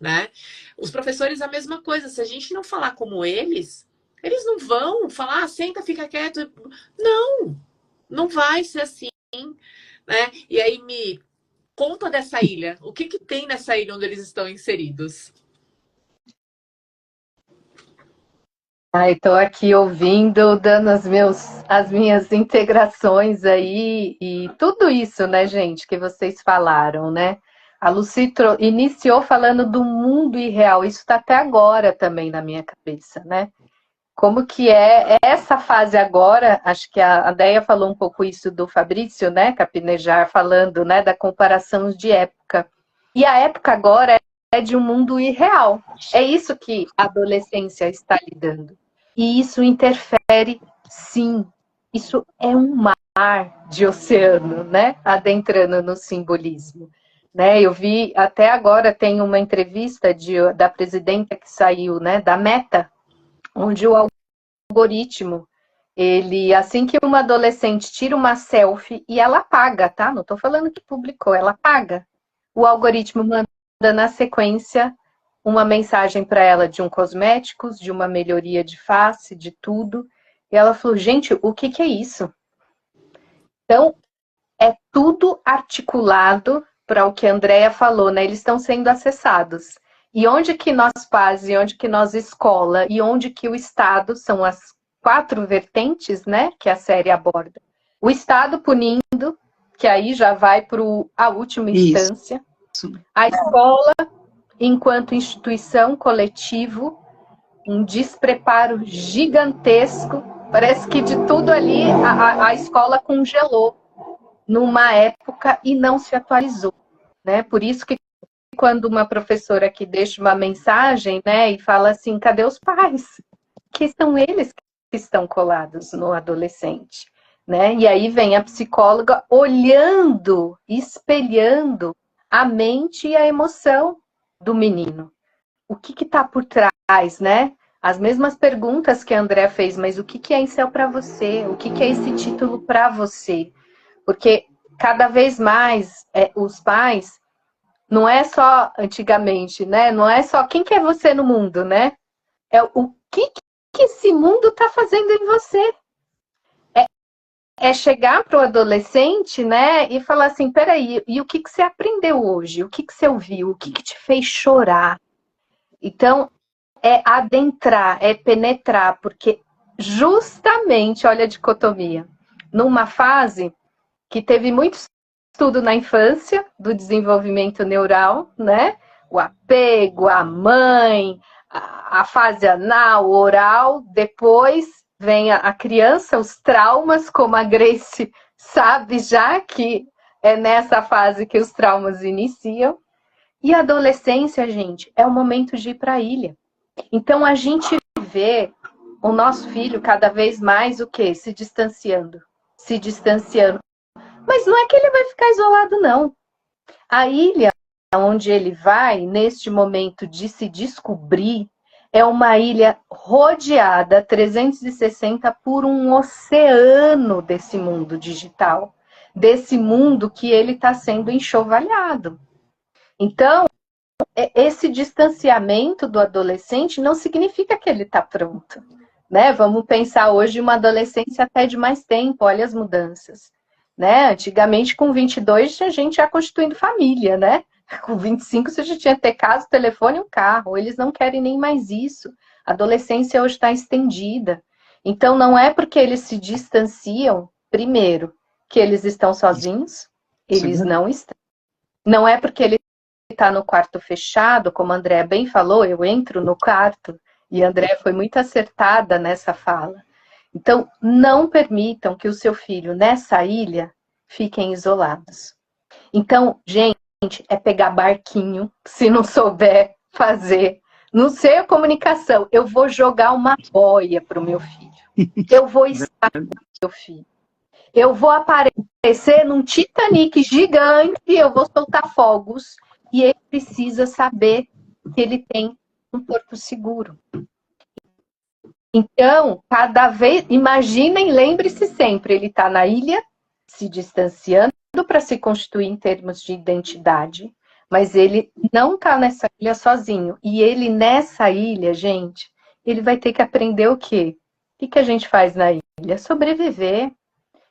Né? Os professores, a mesma coisa. Se a gente não falar como eles não vão falar, senta, fica quieto. Não vai ser assim. Né? E aí me conta dessa ilha. O que tem nessa ilha onde eles estão inseridos? Estou aqui ouvindo, dando as minhas integrações aí e tudo isso, né, gente, que vocês falaram, né? A Lucy iniciou falando do mundo irreal. Isso está até agora também na minha cabeça, né? Como que é essa fase agora, acho que a Deia falou um pouco isso do Fabrício, né, Capinejar, falando, né, da comparação de época. E a época agora é de um mundo irreal. É isso que a adolescência está lidando. E isso interfere, sim. Isso é um mar de oceano, né? Adentrando no simbolismo. Né? Eu vi, até agora tem uma entrevista da presidenta que saiu, né, da Meta, onde o algoritmo, ele, assim que uma adolescente tira uma selfie, e ela paga, tá? Não estou falando que publicou, ela paga. O algoritmo manda na sequência uma mensagem para ela de um cosméticos, de uma melhoria de face, de tudo. E ela falou, gente, o que é isso? Então, é tudo articulado para o que a Andrea falou, né? Eles estão sendo acessados. E onde que nós pais, e onde que nós escola, e onde que o Estado, são as 4 vertentes, né, que a série aborda. O Estado punindo, que aí já vai para a última instância. Isso. A escola, enquanto instituição, coletivo, um despreparo gigantesco. Parece que de tudo ali a escola congelou numa época e não se atualizou, né? Por isso que quando uma professora aqui deixa uma mensagem, né, e fala assim, cadê os pais? Que são eles que estão colados no adolescente, né? E aí vem a psicóloga olhando, espelhando a mente e a emoção do menino. O que está por trás, né? As mesmas perguntas que a André fez, mas o que é Incel para você? O que é esse título para você? Porque cada vez mais os pais, não é só antigamente, né? Não é só quem que é você no mundo, né? É o que esse mundo está fazendo em você. É chegar para o adolescente, né? E falar assim, peraí, e o que você aprendeu hoje? O que você ouviu? O que te fez chorar? Então, é adentrar, é penetrar, porque justamente, olha a dicotomia, numa fase que teve muito estudo na infância, do desenvolvimento neural, né? O apego, a mãe, a fase anal, oral, depois vem a criança, os traumas, como a Grace sabe já, que é nessa fase que os traumas iniciam. E a adolescência, gente, é o momento de ir para a ilha. Então, a gente vê o nosso filho cada vez mais o quê? Se distanciando. Se distanciando. Mas não é que ele vai ficar isolado, não. A ilha onde ele vai, neste momento de se descobrir, é uma ilha rodeada 360 por um oceano desse mundo digital. Desse mundo que ele está sendo enxovalhado. Então, esse distanciamento do adolescente não significa que ele está pronto, né? Vamos pensar hoje uma adolescência até de mais tempo, olha as mudanças, né? Antigamente, com 22, a gente já constituindo família, né? Com 25, você já tinha que ter casa, telefone e um carro. Eles não querem nem mais isso. A adolescência hoje está estendida. Então, não é porque eles se distanciam, primeiro, que eles estão sozinhos. Eles não estão. Não é porque ele está no quarto fechado, como a André bem falou, eu entro no quarto, e a André foi muito acertada nessa fala. Então, não permitam que o seu filho, nessa ilha, fiquem isolados. Então, gente, é pegar barquinho, se não souber fazer. Não sei a comunicação, eu vou jogar uma boia para o meu filho. Eu vou estar com o meu filho. Eu vou aparecer num Titanic gigante, eu vou soltar fogos, e ele precisa saber que ele tem um porto seguro. Então, cada vez, imaginem, lembre-se sempre, ele está na ilha, se distanciando para se constituir em termos de identidade, mas ele não está nessa ilha sozinho. E ele, nessa ilha, gente, ele vai ter que aprender o quê? O que a gente faz na ilha? Sobreviver.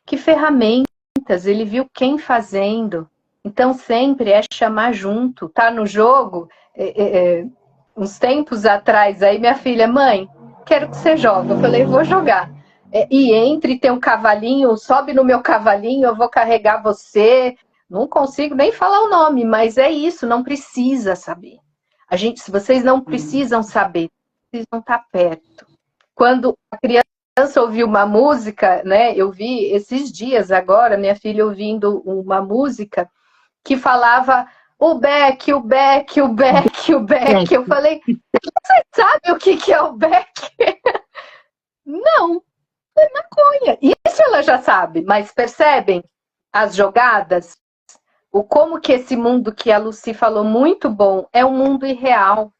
Que ferramentas? Ele viu quem fazendo. Então, sempre é chamar junto. Tá no jogo, uns tempos atrás, aí minha filha, mãe, quero que você jogue. Eu falei, vou jogar. E entre, tem um cavalinho, sobe no meu cavalinho, eu vou carregar você. Não consigo nem falar o nome, mas é isso, não precisa saber. Se vocês não precisam saber, precisam estar perto. Quando a criança ouviu uma música, né? Eu vi esses dias agora, minha filha ouvindo uma música que falava o Beck, o Beck, o Beck, o Beck. Eu falei, você sabe o que é o Beck? Não, é maconha. Isso ela já sabe, mas percebem as jogadas? O como que esse mundo que a Lucy falou muito bom é um mundo irreal,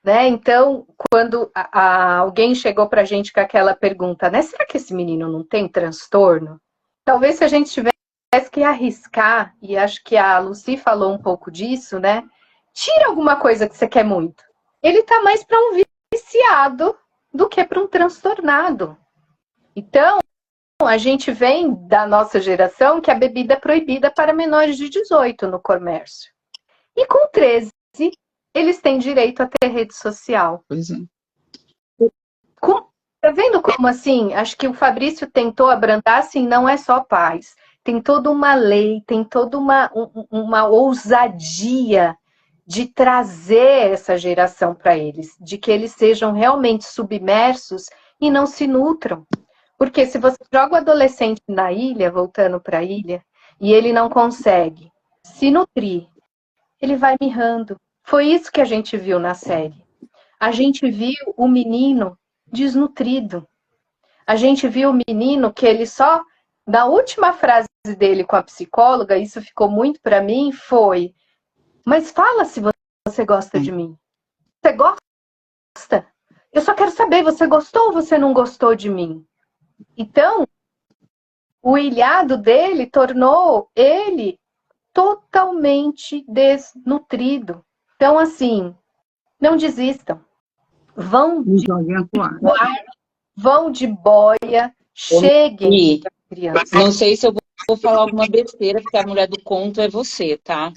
né? Então, quando alguém chegou pra gente com aquela pergunta, né? Será que esse menino não tem transtorno? Talvez se a gente tivesse que arriscar, e acho que a Lucy falou um pouco disso, né? Tira alguma coisa que você quer muito. Ele tá mais para um viciado do que para um transtornado. Então, a gente vem da nossa geração que a bebida é proibida para menores de 18 no comércio. E com 13, eles têm direito a ter rede social. Pois é. Tá vendo como assim? Acho que o Fabrício tentou abrandar, assim, não é só paz. Tem toda uma lei, tem toda uma ousadia de trazer essa geração para eles, de que eles sejam realmente submersos e não se nutram. Porque se você joga o adolescente na ilha, voltando para a ilha, e ele não consegue se nutrir, ele vai mirrando. Foi isso que a gente viu na série. A gente viu o menino desnutrido. A gente viu o menino que ele só, na última frase dele com a psicóloga, isso ficou muito para mim, foi: mas fala se você gosta de mim. Você gosta? Eu só quero saber, você gostou ou você não gostou de mim? Então, o ilhado dele tornou ele totalmente desnutrido. Então, assim, não desistam. Vão de vão de boia, cheguem, crianças. Não sei se eu vou falar alguma besteira, porque a mulher do conto é você, tá?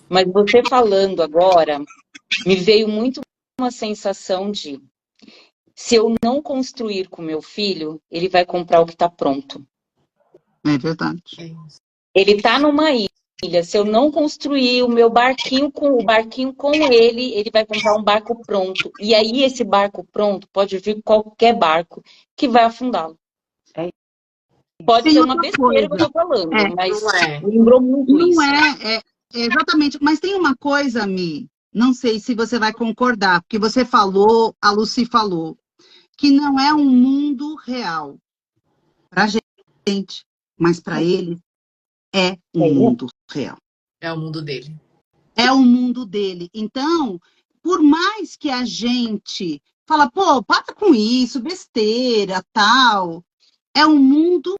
Mas você falando agora, me veio muito uma sensação de: se eu não construir com meu filho, ele vai comprar o que está pronto. É verdade. Ele está numa ilha. Se eu não construir o meu barquinho com ele, ele vai comprar um barco pronto. E aí esse barco pronto pode vir qualquer barco que vai afundá-lo. Pode ser uma besteira que eu estou falando, mas lembrou muito isso. Exatamente. Mas tem uma coisa, Mi, não sei se você vai concordar, porque você falou, a Lucy falou, que não é um mundo real pra gente, mas para ele é um mundo real. É o mundo dele. É o mundo dele. Então, por mais que a gente fala, pô, para com isso, besteira, tal, é um mundo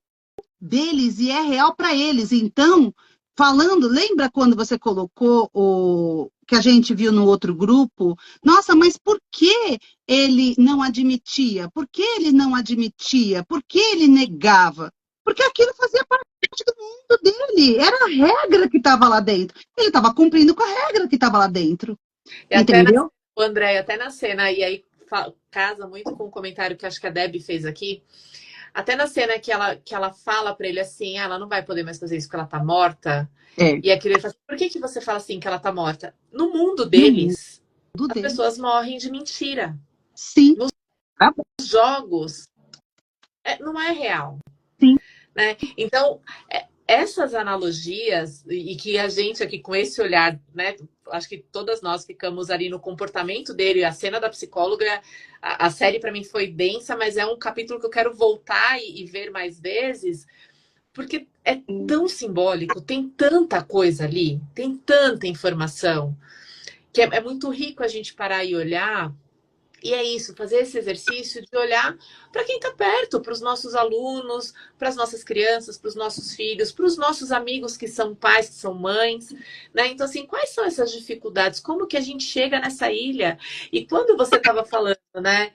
deles e é real para eles. Então, falando, lembra quando você colocou o que a gente viu no outro grupo? Nossa, mas por que ele não admitia? Por que ele não admitia? Por que ele negava? Porque aquilo fazia parte do mundo dele. Era a regra que estava lá dentro. Ele estava cumprindo com a regra que estava lá dentro. E entendeu? O André, até na cena, e aí casa muito com o comentário que acho que a Debbie fez aqui. Até na cena que ela fala para ele assim, ela não vai poder mais fazer isso porque ela tá morta. E aquilo ele fala assim, por que você fala assim que ela tá morta? No mundo deles, as pessoas morrem de mentira. Sim. Nos jogos, não é real. Sim. Né? Então, essas analogias, e que a gente aqui com esse olhar, né? Acho que todas nós ficamos ali no comportamento dele, a cena da psicóloga, a série para mim foi densa, mas é um capítulo que eu quero voltar e ver mais vezes, porque é tão simbólico, tem tanta coisa ali, tem tanta informação, que é muito rico a gente parar e olhar. E é isso, fazer esse exercício de olhar para quem está perto, para os nossos alunos, para as nossas crianças, para os nossos filhos, para os nossos amigos que são pais, que são mães, né? Então, assim, quais são essas dificuldades? Como que a gente chega nessa ilha? E quando você estava falando, né?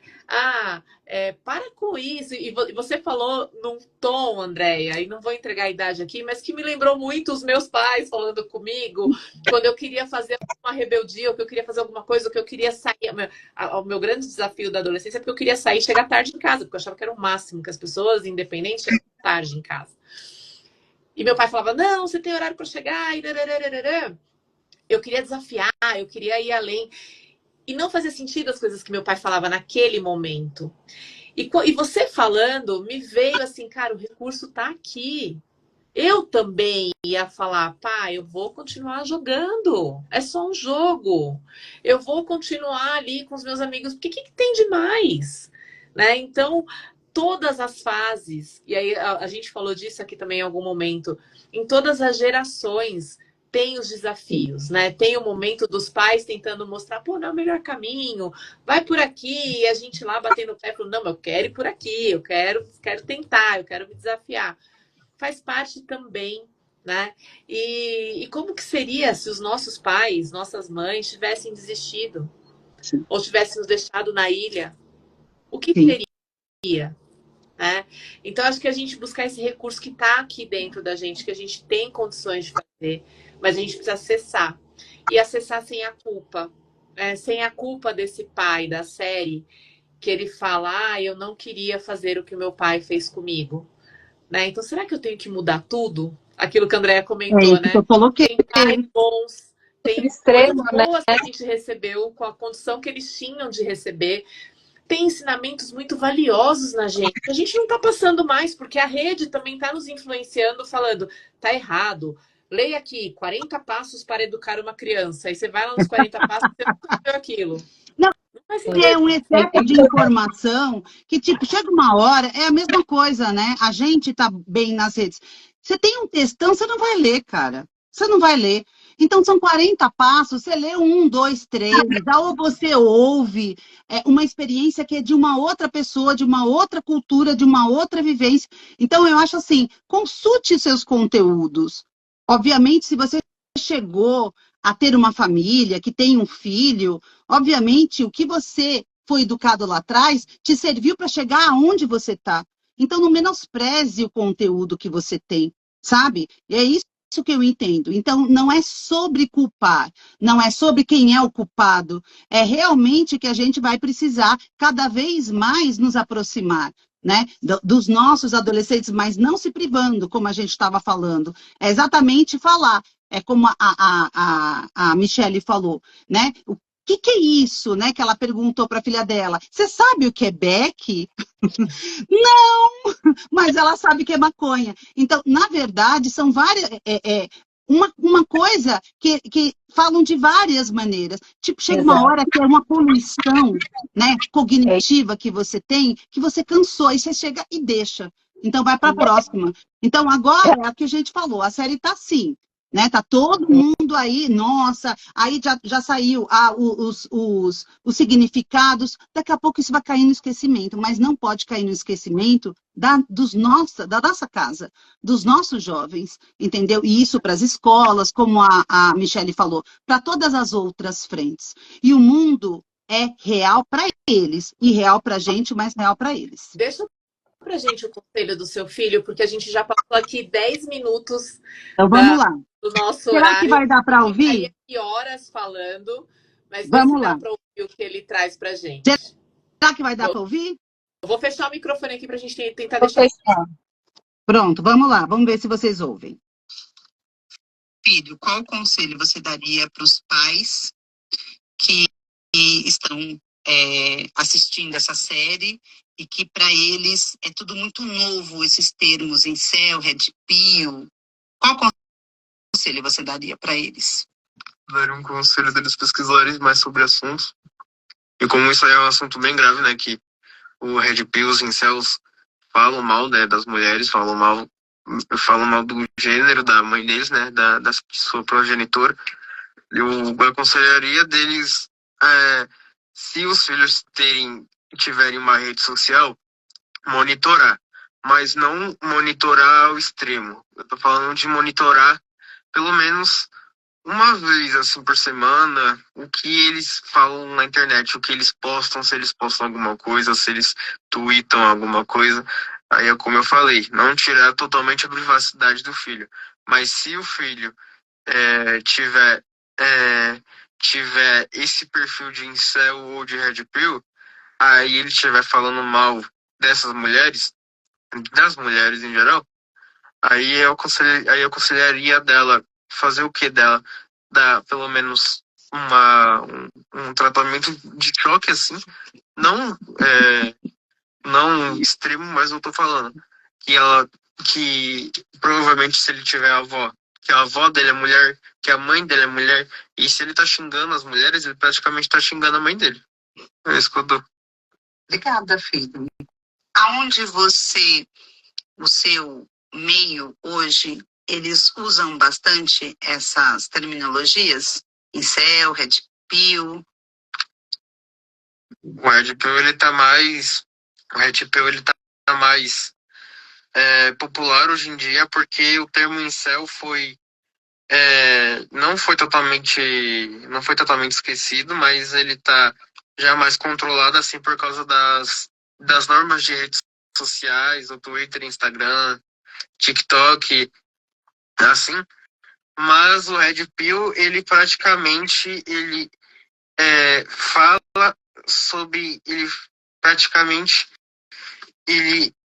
Para com isso. E você falou num tom, Andréia, e não vou entregar a idade aqui, mas que me lembrou muito os meus pais falando comigo, quando eu queria fazer uma rebeldia, ou que eu queria fazer alguma coisa, ou que eu queria sair. O meu grande desafio da adolescência é porque eu queria sair e chegar tarde em casa, porque eu achava que era o máximo, que as pessoas, independentes, chegavam tarde em casa. E meu pai falava, não, você tem horário para chegar, e eu queria desafiar, eu queria ir além. E não fazia sentido as coisas que meu pai falava naquele momento. E você falando, me veio assim, cara, o recurso tá aqui. eu também ia falar, pai, eu vou continuar jogando, é só um jogo, eu vou continuar ali com os meus amigos, porque o que tem de mais? Né? Então, todas as fases, e aí a gente falou disso aqui também em algum momento, em todas as gerações tem os desafios, né? Tem o momento dos pais tentando mostrar, pô, não é o melhor caminho, vai por aqui, e a gente lá batendo o pé, falando, não, eu quero ir por aqui, eu quero tentar, eu quero me desafiar. Faz parte também, né? E como que seria se os nossos pais, nossas mães tivessem desistido? Sim. Ou tivessem nos deixado na ilha? O que Sim. teria? Né? Então, acho que a gente buscar esse recurso que está aqui dentro da gente, que a gente tem condições de fazer, mas a gente precisa acessar. E acessar sem a culpa. Sem a culpa desse pai da série, que ele fala, eu não queria fazer o que o meu pai fez comigo. Né? Então, será que eu tenho que mudar tudo? Aquilo que a Andrea comentou, Isso né? que eu coloquei. Tem pais bons, tem Extremo, coisas né? boas que a gente recebeu com a condição que eles tinham de receber. Tem ensinamentos muito valiosos na gente. A gente não está passando mais, porque a rede também está nos influenciando, falando, tá errado. Leia aqui, 40 passos para educar uma criança. Aí você vai lá nos 40 passos e você nunca viu aquilo. Não, Não faz é um sentido. excesso de informação que, tipo, chega uma hora, é a mesma coisa, né? A gente tá bem nas redes. Você tem um textão, você não vai ler, cara. Você não vai ler. Então, são 40 passos, você lê um, dois, três, ou você ouve uma experiência que é de uma outra pessoa, de uma outra cultura, de uma outra vivência. Então, eu acho assim, consulte seus conteúdos. Obviamente, se você chegou a ter uma família, que tem um filho, obviamente, o que você foi educado lá atrás te serviu para chegar aonde você está. Então, não menospreze o conteúdo que você tem, sabe? E é isso que eu entendo. Então, não é sobre culpar, não é sobre quem é o culpado, é realmente que a gente vai precisar cada vez mais nos aproximar, né, dos nossos adolescentes, mas não se privando, como a gente estava falando. É exatamente falar, é como a Michele falou, né? O que é isso, né? Que ela perguntou para a filha dela. Você sabe o que é beck? Não, mas ela sabe que é maconha. Então, na verdade, são várias. Uma coisa que falam de várias maneiras. Tipo, chega uma hora que é uma poluição, né, cognitiva que você tem, que você cansou, aí você chega e deixa. Então, vai para a próxima. Então, agora é o que a gente falou, a série está assim. Né? Tá todo mundo aí, nossa, aí já saiu os significados, daqui a pouco isso vai cair no esquecimento, mas não pode cair no esquecimento da nossa casa, dos nossos jovens, entendeu? E isso para as escolas, como a Michele falou, para todas as outras frentes. E o mundo é real para eles, e real para a gente, mas real para eles. Deixa pra gente o conselho do seu filho, porque a gente já passou aqui 10 minutos então, vamos lá. do nosso Será horário. Que vai dar para ouvir? Aqui horas falando, mas vamos lá. Dá para ouvir o que ele traz pra gente. Será que vai dar para ouvir? Eu vou fechar o microfone aqui pra gente tentar deixar. Pronto, vamos lá, vamos ver se vocês ouvem. Filho, qual conselho você daria para os pais que estão assistindo essa série e que para eles é tudo muito novo, esses termos incel, red pill? Qual conselho você daria para eles? Daria um conselho deles pesquisarem mais sobre assuntos. E como isso aí é um assunto bem grave, né, que o red pill, os incels falam mal, né, das mulheres, falam mal do gênero da mãe deles, né, da sua progenitora. Eu aconselharia deles, se os filhos tiverem uma rede social, monitorar, mas não monitorar ao extremo. Eu tô falando de monitorar pelo menos uma vez assim por semana o que eles falam na internet, o que eles postam, se eles postam alguma coisa, se eles tweetam alguma coisa. Aí é como eu falei, não tirar totalmente a privacidade do filho, mas se o filho tiver esse perfil de incel ou de red pill, aí ele estiver falando mal dessas mulheres, das mulheres em geral, aí eu aconselharia dela fazer o que dela? Dar pelo menos um tratamento de choque, assim, não extremo, mas eu tô falando que ela que provavelmente se ele tiver avó, que a avó dele é mulher, que a mãe dele é mulher, e se ele tá xingando as mulheres, ele praticamente tá xingando a mãe dele. É isso que eu dou. Obrigada, filho. Aonde você, o seu meio hoje, eles usam bastante essas terminologias? Incel, Red Pill? O Red Pill, ele tá mais... O Red Pill, ele tá mais popular hoje em dia, porque o termo incel não foi totalmente esquecido, mas ele tá já mais controlado, assim, por causa das normas de redes sociais, o Twitter, Instagram, TikTok, assim. Mas o Red Pill, ele praticamente, fala sobre, ele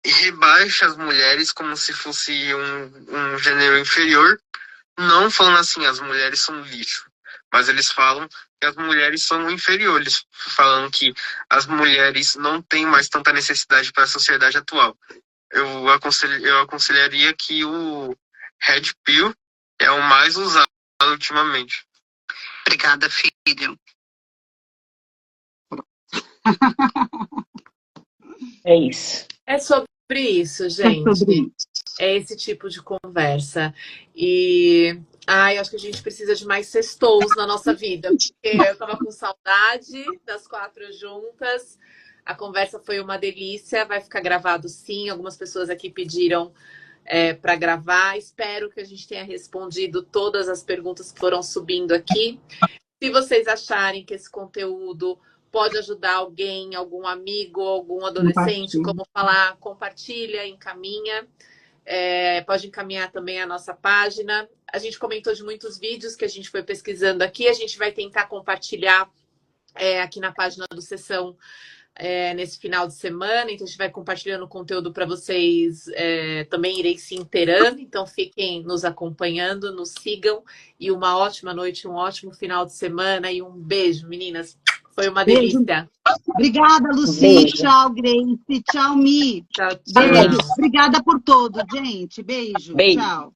rebaixa as mulheres como se fosse um gênero inferior, não falando assim, as mulheres são lixo, mas eles falam que as mulheres são inferiores, falando que as mulheres não têm mais tanta necessidade para a sociedade atual. Eu aconselharia que o Red Pill é o mais usado ultimamente. Obrigada, filho. É isso. É sobre isso, gente. É esse tipo de conversa. E eu acho que a gente precisa de mais sextous na nossa vida. Porque eu tava com saudade das 4 juntas. A conversa foi uma delícia. Vai ficar gravado sim. Algumas pessoas aqui pediram para gravar. Espero que a gente tenha respondido todas as perguntas que foram subindo aqui. Se vocês acharem que esse conteúdo pode ajudar alguém, algum amigo, algum adolescente, como falar, compartilha, encaminha. Pode encaminhar também a nossa página. A gente comentou de muitos vídeos que a gente foi pesquisando aqui. A gente vai tentar compartilhar aqui na página do Sessão nesse final de semana. Então, a gente vai compartilhando conteúdo para vocês também irem se inteirando. Então, fiquem nos acompanhando, nos sigam. E uma ótima noite, um ótimo final de semana. E um beijo, meninas. Foi uma delícia. Obrigada, Lucy. Beijo. Tchau, Grace. Tchau, Mi. Tchau, tchau. Beijo. Obrigada por tudo, gente. Beijo. Beijo. Tchau.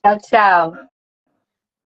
Tchau, tchau.